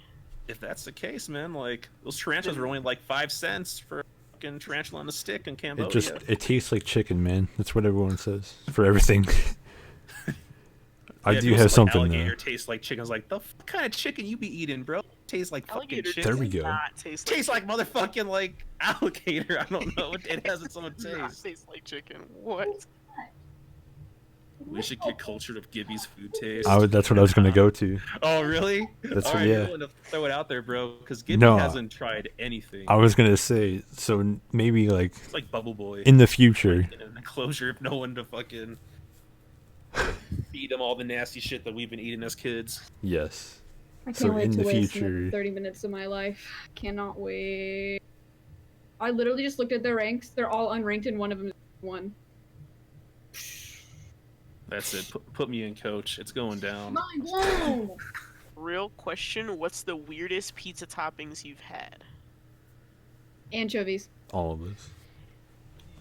If that's the case, man, like those tarantulas were only like 5 cents for a fucking tarantula on the stick in Cambodia. It tastes like chicken, man. That's what everyone says for everything. I do have something. Alligator tastes like chicken. I was like, the kind of chicken you be eating, bro? Tastes like fucking chicken. There we go. Tastes like motherfucking like alligator. I don't know. It has its own taste. Tastes like chicken. What? We should get cultured of Gibby's food taste. That's what I was gonna go to. Oh really? That's all what, right, yeah. to throw it out there, bro, because Gibby hasn't tried anything. I was gonna say, so maybe like it's like Bubble Boy in the future. In an enclosure, if no one to fucking feed them all the nasty shit that we've been eating as kids. Yes. I can't wait to waste 30 minutes of my life. Cannot wait. I literally just looked at their ranks. They're all unranked, and one of them is 1. That's it. Put me in, coach. It's going down. Mind blown. Real question: what's the weirdest pizza toppings you've had? Anchovies. All of us.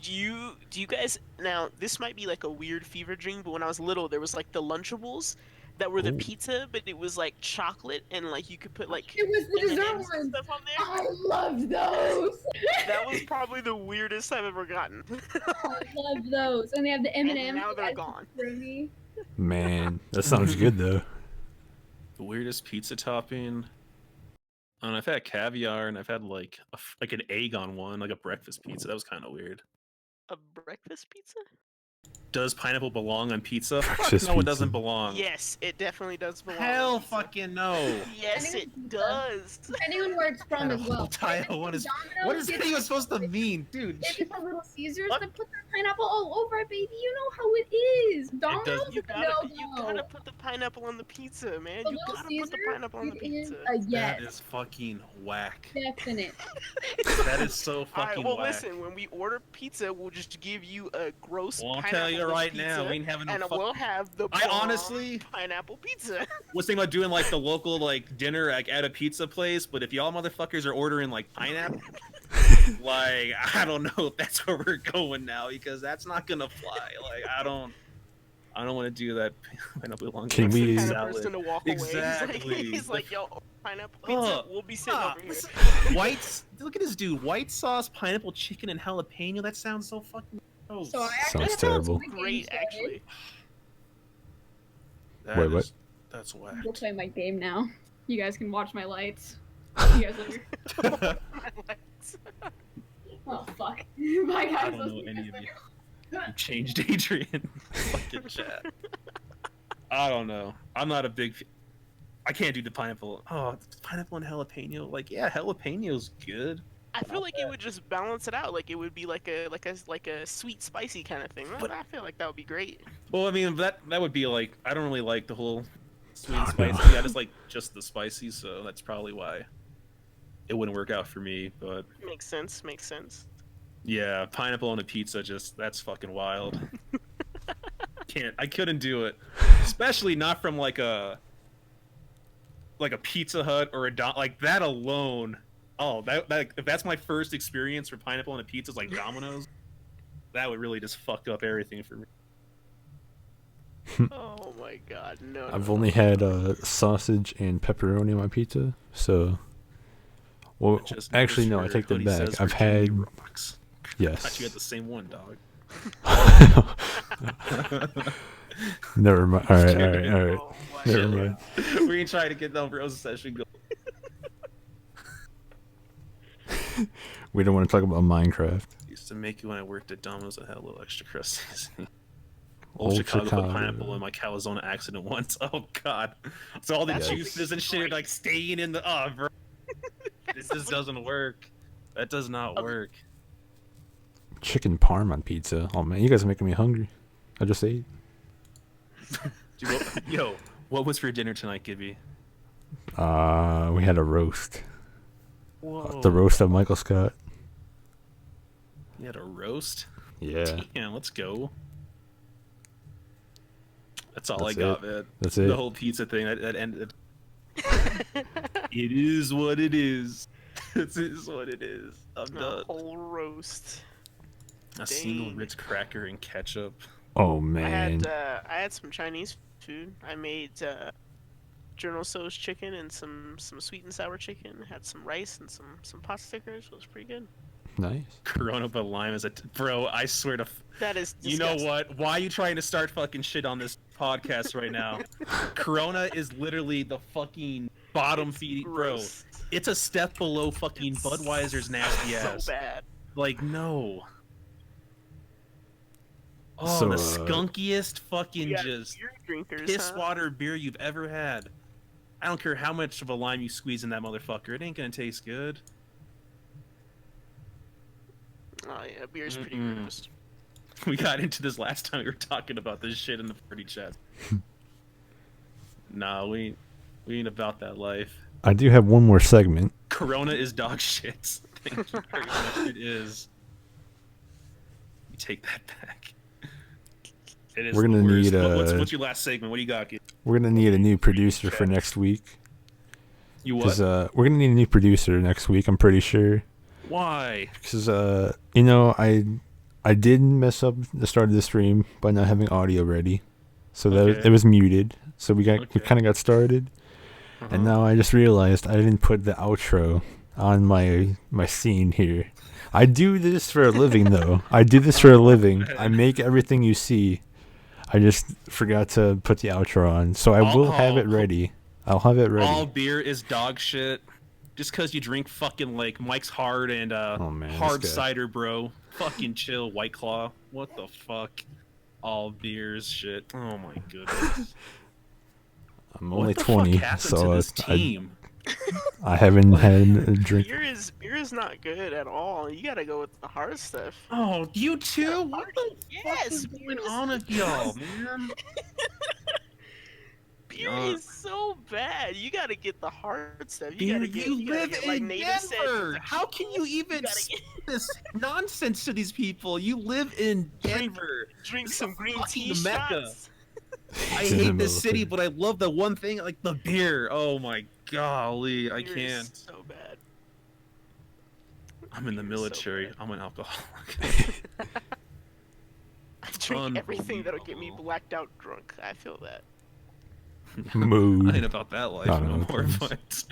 Do you guys, now this might be like a weird fever dream, but when I was little there was like the Lunchables that were the pizza, but it was like chocolate and like you could put like it was the dessert one. Stuff on there. I loved those. That was probably the weirdest I've ever gotten. I love those, and they have the M&Ms. And now they're gone. Man, that sounds good though. The weirdest pizza topping. And I've had caviar, and I've had like an egg on one, like a breakfast pizza. That was kind of weird. A breakfast pizza? Does pineapple belong on pizza? Breakfast no, it pizza. doesn't belong. Yes, it definitely does belong. Hell fucking no. Yes, it does. Depending on where it's from as well. What is that even supposed to mean, dude? If it's a Little Caesars, they put their pineapple all over it, baby. You know how it is. Domino's You gotta put the pineapple on the pizza, man. You gotta put the pineapple on the pizza. Yes. That is fucking whack. Definite. That is so fucking well, whack. listen, when we order pizza, we'll just give you a gross I'll pineapple tell you right pizza, now, we ain't having no and we'll have the honestly pineapple pizza. was thinking about doing like the local like dinner like at a pizza place, but if y'all motherfuckers are ordering like pineapple, like I don't know if that's where we're going now because that's not gonna fly. Like I don't want to do that. Pineapple long Can we? Kind of person to walk away. Exactly. He's like, yo, pineapple pizza. We'll be sitting over here. White. Look at this dude. White sauce, pineapple chicken, and jalapeno. That sounds so fucking gross. So Sounds terrible. Great, actually. Wait, what? That's whack. We'll play my game now. You guys can watch my lights. You guys later. Oh fuck. Bye guys. I don't know any of you. You changed Adrian. Fucking chat. I don't know. I'm not a big. I can't do the pineapple. Oh, pineapple and jalapeno. Like, yeah, jalapeno's good. I feel like it would just balance it out. Like it would be like a sweet spicy kind of thing. But I feel like that would be great. Well, I mean that would be like I don't really like the whole sweet and spicy. No. I just like just the spicy, so that's probably why it wouldn't work out for me. But Makes sense. Makes sense. yeah, pineapple on a pizza, just that's fucking wild. I couldn't do it, especially not from like a Pizza Hut or like that alone. Oh, that if that's my first experience for pineapple on a pizza, it's like Domino's. That would really just fuck up everything for me. Oh my god, no. I've only had sausage and pepperoni on my pizza, so. Well, actually, no. I take that back. I've had. Yes. I thought you had the same one, dog. Never mind. All right. Oh, Never mind. We ain't trying to get no Rose session going. We don't want to talk about Minecraft. Used to make it when I worked at Domino's and had a little extra crust seasoning. Old Chicago Chicago. put pineapple in my calzone accident once. Oh god. So all the That's juices and shit are like staying in the bro. just doesn't work. That does not work. Chicken parm on pizza. Oh man, you guys are making me hungry. I just ate. Dude, what was for dinner tonight, Gibby? We had a roast. Whoa. The roast of Michael Scott. You had a roast? Yeah. Damn, let's go. That's all That's I got, it. man. That's it. The whole pizza thing, that ended. It is what it is. It is what it is. I'm done. A whole roast. A single Ritz cracker and ketchup. Oh man. I had some Chinese food. I made General Tso's chicken and some sweet and sour chicken. Had some rice and some pot stickers. It was pretty good. Nice. Corona but lime is bro. I swear to. That is You know what? Why are you trying to start fucking shit on this podcast right now? Corona is literally the fucking bottom feeding, bro. It's a step below fucking Budweiser's nasty ass. So bad. Like no. Oh, So, the skunkiest fucking just beer drinkers, piss water beer you've ever had. I don't care how much of a lime you squeeze in that motherfucker. It ain't gonna taste good. Oh yeah, beer's pretty gross. We got into this last time we were talking about this shit in the party chat. Nah, we ain't about that life. I do have one more segment. Corona is dog shit. Thank you very much. It is. You take that back. It is. We're gonna need what's your last segment? What do you got? We're gonna need a new producer for next week. You what? We're gonna need a new producer next week. I'm pretty sure. Why? Because you know, I did mess up the start of the stream by not having audio ready, so that it was muted. So we kind of got started, and now I just realized I didn't put the outro on my scene here. I do this for a living, though. I do this for a living. I make everything you see. I just forgot to put the outro on, so I will have it ready. I'll have it ready. All beer is dog shit. Just because you drink fucking like Mike's Hard and hard cider, bro. Fucking chill, White Claw. What the fuck? All beers, shit. Oh my goodness. I'm only 20, so I haven't But had a drink. beer is not good at all. You gotta go with the hard stuff. Oh, you too? What the Yes, fuck is going on with y'all, man? Beer is so bad. You gotta get the hard stuff. You gotta live get, in native Denver. sedge. How can you even say this nonsense to these people? You live in Denver. Drink This is some green tea fucking Mecca. shots. I hate this city, but I love the one thing, like the beer. Oh my golly, I Beer can't. is so bad. I'm in the Beer is so military. bad. I'm an alcoholic. I drink everything that'll get me blacked out drunk. I feel that. Mood. I ain't about that life I don't no know more, what but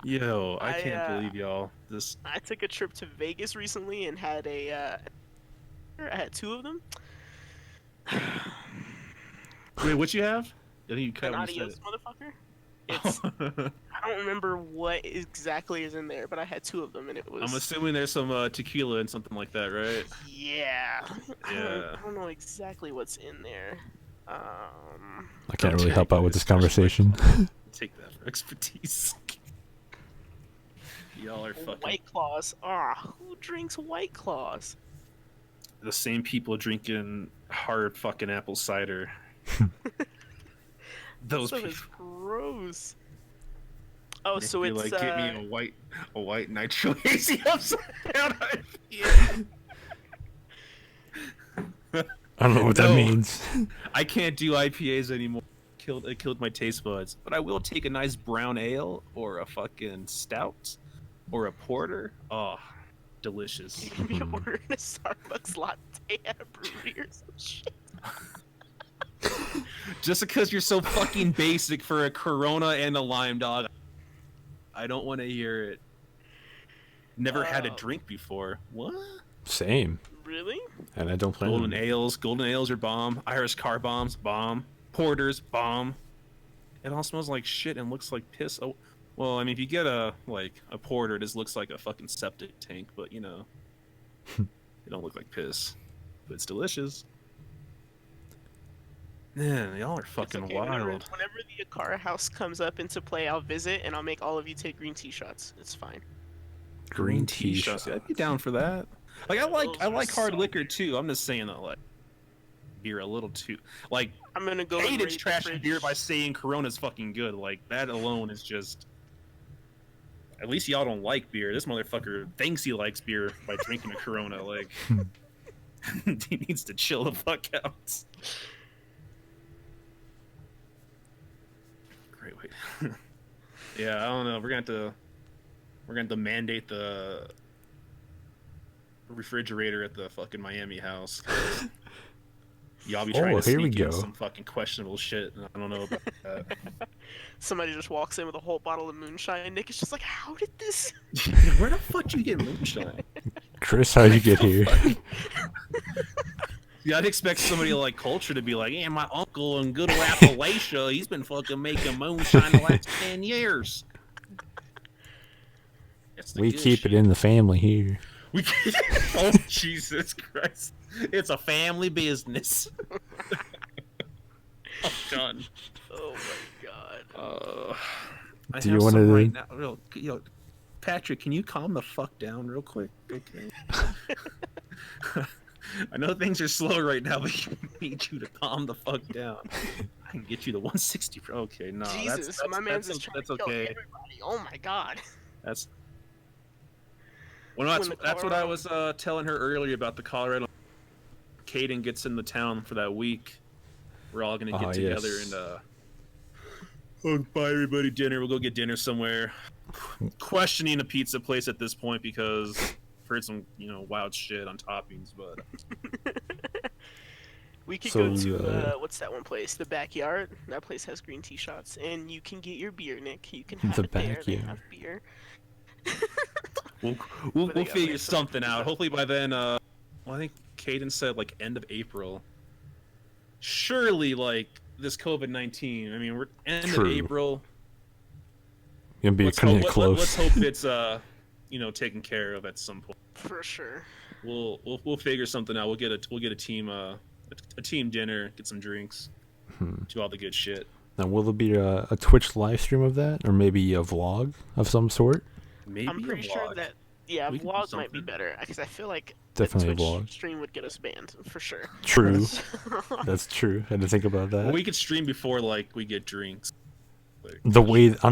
yo, I can't believe y'all. This I took a trip to Vegas recently and had I had two of them. wait, what you have? I think you cut An when you adios, said motherfucker. It's I don't remember what exactly is in there, but I had two of them and it was. I'm assuming there's some tequila and something like that, right? Yeah. Yeah. I don't know exactly what's in there. I can't really help out with this conversation. Take that for expertise. Y'all are fucking White Claws. Who drinks White Claws? the same people drinking hard fucking apple cider. Those Stuff people. is gross. Oh, They so feel it's like get me a white nitro hazy upside down IPA. I don't know what that means. I can't do IPAs anymore. It killed my taste buds. But I will take a nice brown ale or a fucking stout or a porter. Oh, delicious. You can be ordering a Starbucks latte at a brewery or some shit. Just because you're so fucking basic for a Corona and a lime, dog. I don't want to hear it. Never had a drink before. What? Same. Really? And I don't plan. Golden ales are bomb. Irish car bombs, bomb. Porters, bomb. It all smells like shit and looks like piss. Oh, well, I mean, if you get a porter, it just looks like a fucking septic tank. But you know, it don't look like piss. But it's delicious. Man, y'all are fucking Okay, wild. whenever the Akara house comes up into play, I'll visit and I'll make all of you take green tea shots. It's fine. Green tea shots. shots. I'd be down for that. Like I Those are like hard so liquor too. I'm just saying that like beer a little too like I'm gonna go and Hayden's raid the trashing fridge. beer by saying Corona's fucking good. Like that alone is just. At least y'all don't like beer. This motherfucker thinks he likes beer by drinking a Corona. Like he needs to chill the fuck out. Great wait. Yeah, I don't know. We're gonna have to mandate the refrigerator at the fucking Miami house. Y'all be trying to here we sneak in go. some fucking questionable shit, and I don't know about that. Somebody just walks in with a whole bottle of moonshine, and Nick is just like, "How did this?" Where the fuck do you get moonshine? Chris, how'd you get here? Yeah, I'd expect somebody like Culture to be like, "Yeah, my uncle in good old Appalachia, he's been fucking making moonshine the last 10 years." That's the We good keep shit. it in the family here. We oh Jesus Christ! It's a family business. I'm done. Oh my god. I Do have you some wanna- right now. Patrick, can you calm the fuck down real quick? Okay. I know things are slow right now, but I need you to calm the fuck down. I can get you to 160. Okay, no, Jesus, my man's just trying that's to kill okay. everybody. Oh my god. That's well, no, When the that's what I Colorado- was telling her earlier about the Colorado. Caden gets in the town for that week. We're all gonna get together yes. and we'll buy everybody dinner. We'll go get dinner somewhere. Questioning a pizza place at this point because I've heard some wild shit on toppings, but We could So, go to what's that one place? The Backyard. That place has green tea shots, and you can get your beer, Nick. You can have The it there. They Backyard. have beer. we'll But they got, figure like, something out. pizza. Hopefully by then. Well, I think Caden said like end of April. Surely, like this COVID-19. I mean, we're end True. of April. Gonna be Let's cutting hope, it close. let's hope it's taken care of at some point. For sure. We'll figure something out. We'll get a team a team dinner, get some drinks, do all the good shit. Now, will there be a Twitch live stream of that, or maybe a vlog of some sort? Maybe I'm pretty a sure vlog. that a We can do vlog might be something. better because I feel like Definitely a a Twitch vlog. stream would get us banned for sure. True. That's true. I had to think about that. Well, we could stream before like we get drinks. Like, On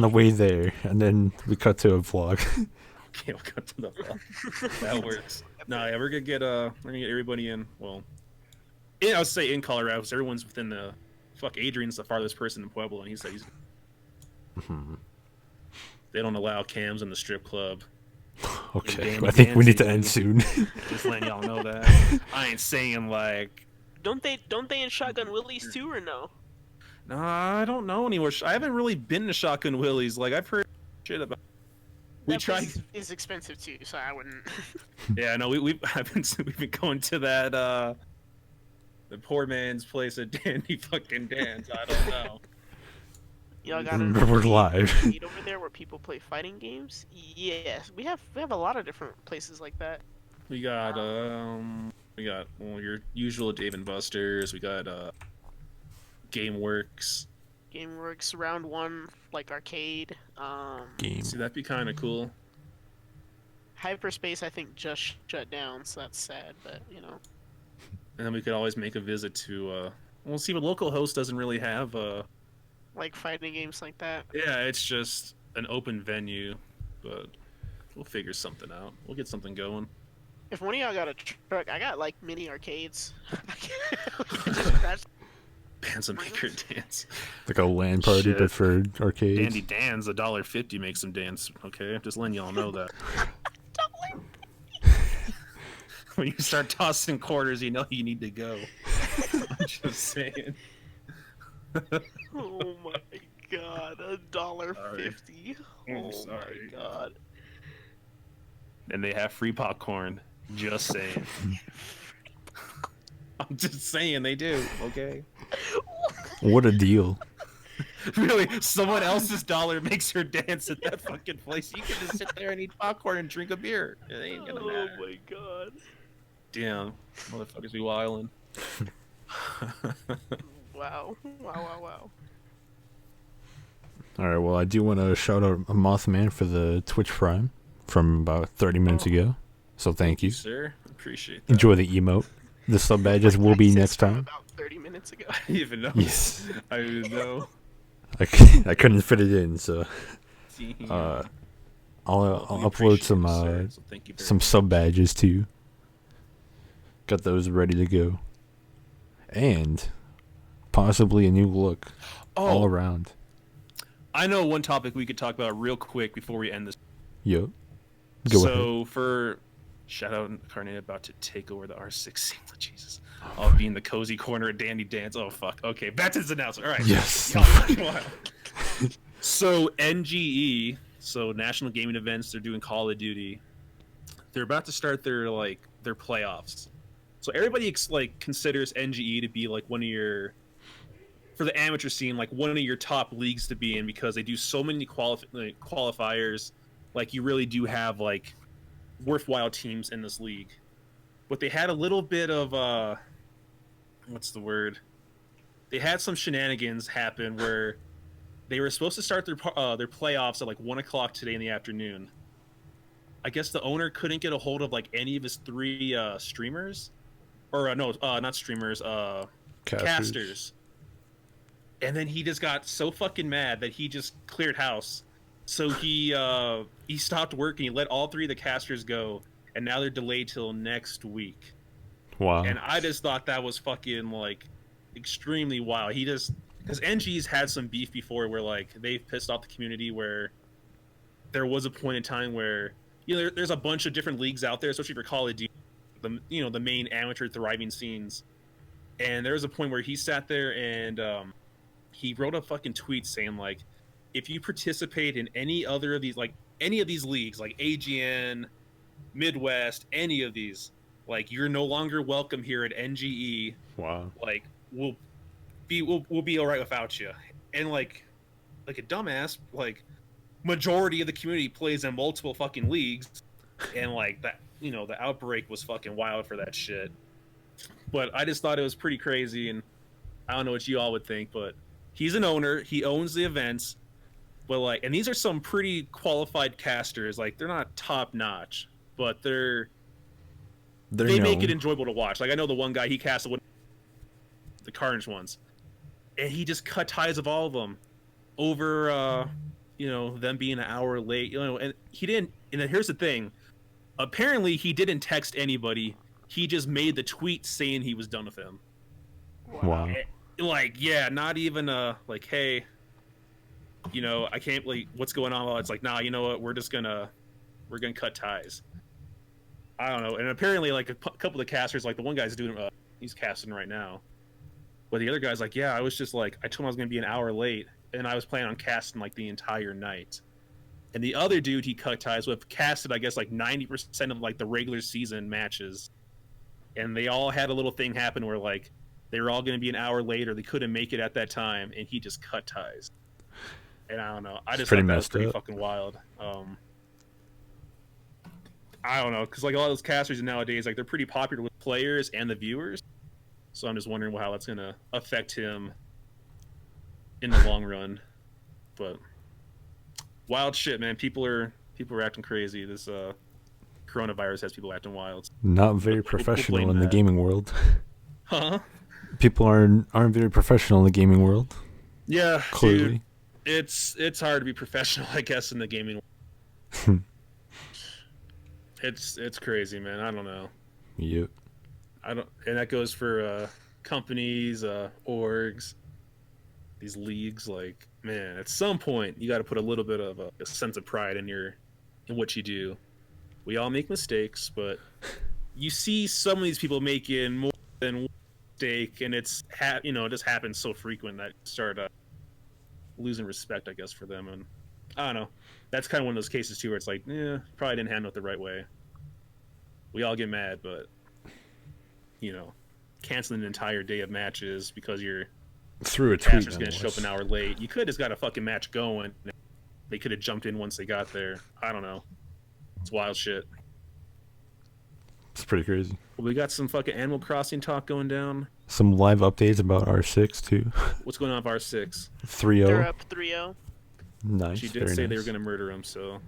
the way there, and then we cut to a vlog. okay, we'll cut to the vlog. That works. No, yeah, we're gonna get everybody in. Well, I would say in Colorado, because everyone's within the. Fuck, Adrian's the farthest person in Pueblo, and he said they don't allow cams in the strip club. Okay, Danny I think we need to dancing. end soon. Just letting y'all know that. I ain't saying like. Don't they in Shotgun Willie's too or no? No, I don't know anywhere. I haven't really been to Shotgun Willie's. Like I've heard shit about. We That tried. place is expensive too, so I wouldn't. Yeah, no, we've been going to that the poor man's place at Dandy fucking Dan's. I don't know. Y'all got We're live. over there where people play fighting games. Yes, we have a lot of different places like that. We got your usual Dave and Buster's. We got GameWorks. GameWorks Round One, like arcade. Game. See, that'd be kind of cool. Hyperspace, I think, just shut down, so that's sad. But And then we could always make a visit to. We'll see. But local host doesn't really have. like fighting games like that. Yeah, it's just an open venue, but we'll figure something out. We'll get something going. If one of y'all got a truck, I got like mini arcades. We can just crash- Bands and Maker Dance. Like a LAN party, Shit. but for arcades. Dandy Dan's $1.50 makes them dance. Okay, I'm just letting y'all know that. When you start tossing quarters, you know you need to go. I'm just saying. Oh my god, $1.50. I'm Oh sorry. my god. And they have free popcorn. Just saying. I'm just saying they do. Okay. What a deal. Really, someone else's dollar makes her dance at that fucking place. You can just sit there and eat popcorn and drink a beer. It ain't gonna Oh matter. my god. Damn, motherfuckers be wildin'. Wow. Wow. Alright, well, I do want to shout out Mothman for the Twitch Prime. from about 30 minutes ago. So thank you. Sir. Appreciate that. Enjoy the emote. The sub badges will be next time. About 30 minutes ago. I didn't even know. Yes. I didn't even know. I couldn't fit it in, so I'll upload some sub badges too. Got those ready to go, and possibly a new look all around. I know one topic we could talk about real quick before we end this. Yep. Go ahead. For shout out Carnate about to take over the R6 scene. Jesus. I'll be in the cozy corner at Dandy Dance. Oh fuck. Okay, back to this announcement. All right. Yes. So NGE, so National Gaming Events, they're doing Call of Duty. They're about to start their playoffs. So everybody considers NGE to be like one of your, for the amateur scene, like one of your top leagues to be in because they do so many qualifiers. Like you really do have like worthwhile teams in this league. But they had a little bit of what's the word? They had some shenanigans happen where they were supposed to start their playoffs at like 1 o'clock today in the afternoon. I guess the owner couldn't get a hold of like any of his 3 streamers, or not streamers, casters. And then he just got so fucking mad that he just cleared house. So he stopped working. He let all 3 of the casters go, and now they're delayed till next week. Wow. And I just thought that was fucking like extremely wild. He just, because NG's had some beef before where like they've pissed off the community, where there was a point in time where there's a bunch of different leagues out there, especially for Call of Duty, the main amateur thriving scenes. And there was a point where he sat there and he wrote a fucking tweet saying like, if you participate in any of these leagues, like AGN, Midwest, any of these, like you're no longer welcome here at NGE. Wow. Like we'll be all right without you. And like a dumbass, like majority of the community plays in multiple fucking leagues, and like that, the outbreak was fucking wild for that shit. But I just thought it was pretty crazy, and I don't know what you all would think, but he's an owner, he owns the events, but like, and these are some pretty qualified casters. Like they're not top notch, but they make it enjoyable to watch. Like I know the one guy, he casted the Carnage ones, and he just cut ties of all of them over them being an hour late, and he didn't. And then here's the thing, apparently he didn't text anybody, he just made the tweet saying he was done with him. Wow. Not even like, hey, I can't, like, what's going on? Well, it's like, nah, you know what, we're gonna cut ties. I don't know. And apparently like a couple of the casters, like the one guy's doing he's casting right now, but the other guy's like, yeah, I was just like, I told him I was gonna be an hour late, and I was planning on casting like the entire night. And the other dude he cut ties with casted, I guess, like 90% of like the regular season matches, and they all had a little thing happen where like they were all going to be an hour late or they couldn't make it at that time, and he just cut ties. And I don't know, I just thought that was pretty fucking wild. I don't know, because like a lot of those casters nowadays, like they're pretty popular with players and the viewers, so I'm just wondering how that's going to affect him in the long run. But wild shit, man. People are acting crazy. This coronavirus has people acting wild. Not very professional in the gaming world. Huh? People aren't very professional in the gaming world. Yeah, clearly. Dude, it's hard to be professional, I guess, in the gaming world. It's crazy, man. I don't know. Yep. And that goes for companies, orgs, these leagues. Like, man, at some point you got to put a little bit of a sense of pride in what you do. We all make mistakes, but you see some of these people making more than one mistake, and it just happens so frequent that you start losing respect, I guess, for them. And I don't know. That's kind of one of those cases too, where it's like, probably didn't handle it the right way. We all get mad, but canceling an entire day of matches because your through a tweet caster's going to show up an hour late. You could have just got a fucking match going. They could have jumped in once they got there. I don't know. It's wild shit. It's pretty crazy. Well, we got some fucking Animal Crossing talk going down. Some live updates about R6 too. What's going on with R6? 3-0. They're up 3-0. Nice. She did say they were going to murder him, so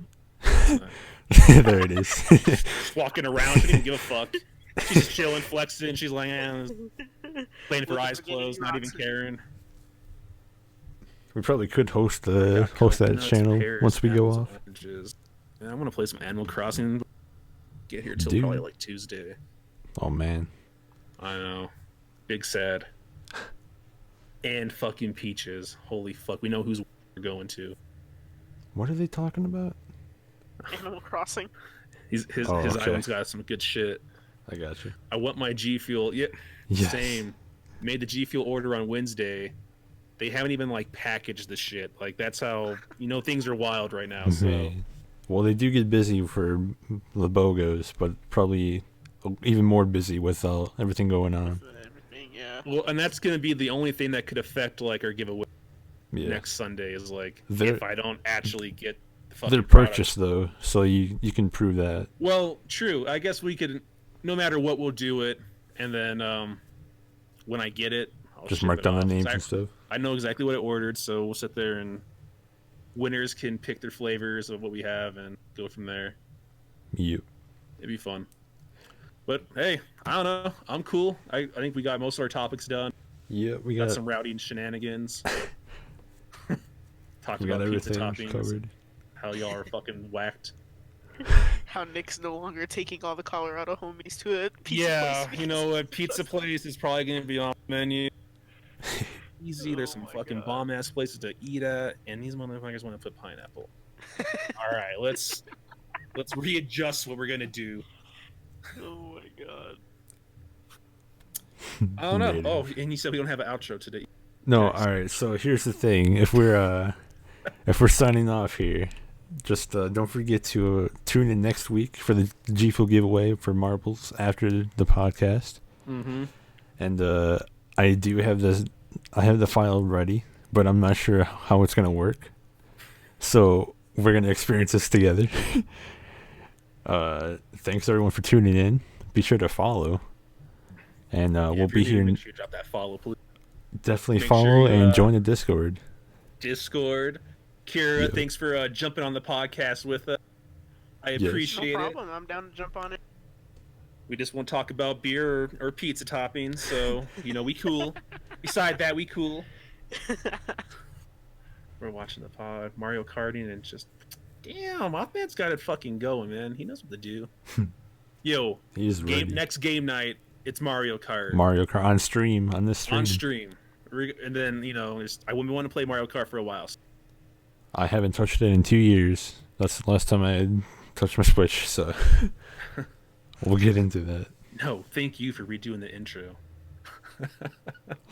There it is. Just walking around, she didn't give a fuck. She's just chilling, flexing. She's like, playing with her eyes closed, not even caring. We probably could host that channel once we go off. Yeah, I'm gonna play some Animal Crossing. Get here till probably like Tuesday. Oh man. I know. Big sad. And fucking Peaches. Holy fuck. We know who's we're going to. What are they talking about? Animal Crossing. His island's got some good shit. I got you. I want my G Fuel. Yep. Yes. Same. Made the G Fuel order on Wednesday. They haven't even like packaged the shit. Like that's how things are wild right now. So. Well, they do get busy for the BOGOs, but probably even more busy with everything going on. Yeah. Well, and that's gonna be the only thing that could affect like our giveaway next Sunday is like if I don't actually get the fucking their purchase though, so you can prove that. Well, true. I guess we could, no matter what, we'll do it, and then when I get it, I'll just mark down the names and stuff. I know exactly what I ordered, so we'll sit there and winners can pick their flavors of what we have and go from there. It'd be fun. But hey, I don't know. I'm cool. I think we got most of our topics done. Yeah, we got some rowdy shenanigans. Talking about pizza everything toppings. Covered. How y'all are fucking whacked. How Nick's no longer taking all the Colorado homies to a pizza place. You know what? Pizza place is probably going to be on the menu. Easy. There's some fucking bomb ass places to eat at, and these motherfuckers want to put pineapple. All right, let's readjust what we're gonna do. Oh my god. I don't know. Oh, and you said we don't have an outro today. No. All right. So here's the thing: if we're signing off here, just don't forget to tune in next week for the G Fuel giveaway for marbles after the podcast. Mm-hmm. And I have the file ready, but I'm not sure how it's gonna work. So we're gonna experience this together. Thanks everyone for tuning in. Be sure to follow, and we'll be here. Make sure you drop that follow, please. Definitely follow and join the Discord. Kira, thanks for jumping on the podcast with us. I appreciate it. No problem. I'm down to jump on it. We just won't talk about beer or pizza toppings, so we cool. Beside that, we cool. We're watching the pod, Mario Karting, and just damn, Mothman's got it fucking going, man. He knows what to do. Yo, he's ready. Next game night, it's Mario Kart. Mario Kart on stream on this stream. On stream, and then I wouldn't want to play Mario Kart for a while. I haven't touched it in 2 years. That's the last time I had touched my Switch, so we'll get into that. No, thank you for redoing the intro.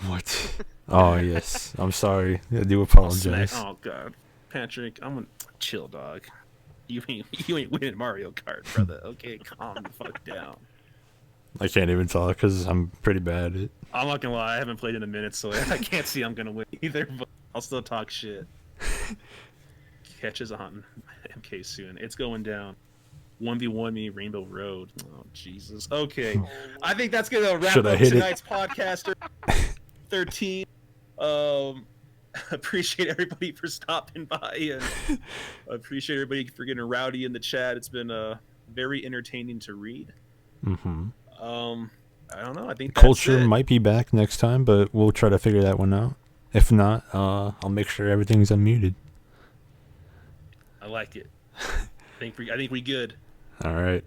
What? Oh yes, I'm sorry. I do apologize. Oh god, Patrick, I'm gonna chill, dog. You ain't winning Mario Kart, brother. Okay, calm the fuck down. I can't even talk because I'm pretty bad at it. I'm not gonna lie, I haven't played in a minute, so I can't see I'm gonna win either. But I'll still talk shit. Catches on MK soon. It's going down. 1v1 me, Rainbow Road. Oh, Jesus. Okay. I think that's going to wrap up tonight's podcast. 13. Appreciate everybody for stopping by, and appreciate everybody for getting rowdy in the chat. It's been very entertaining to read. Mm-hmm. I don't know. I think Culture might be back next time, but we'll try to figure that one out. If not, I'll make sure everything's unmuted. I like it. I think we good. All right.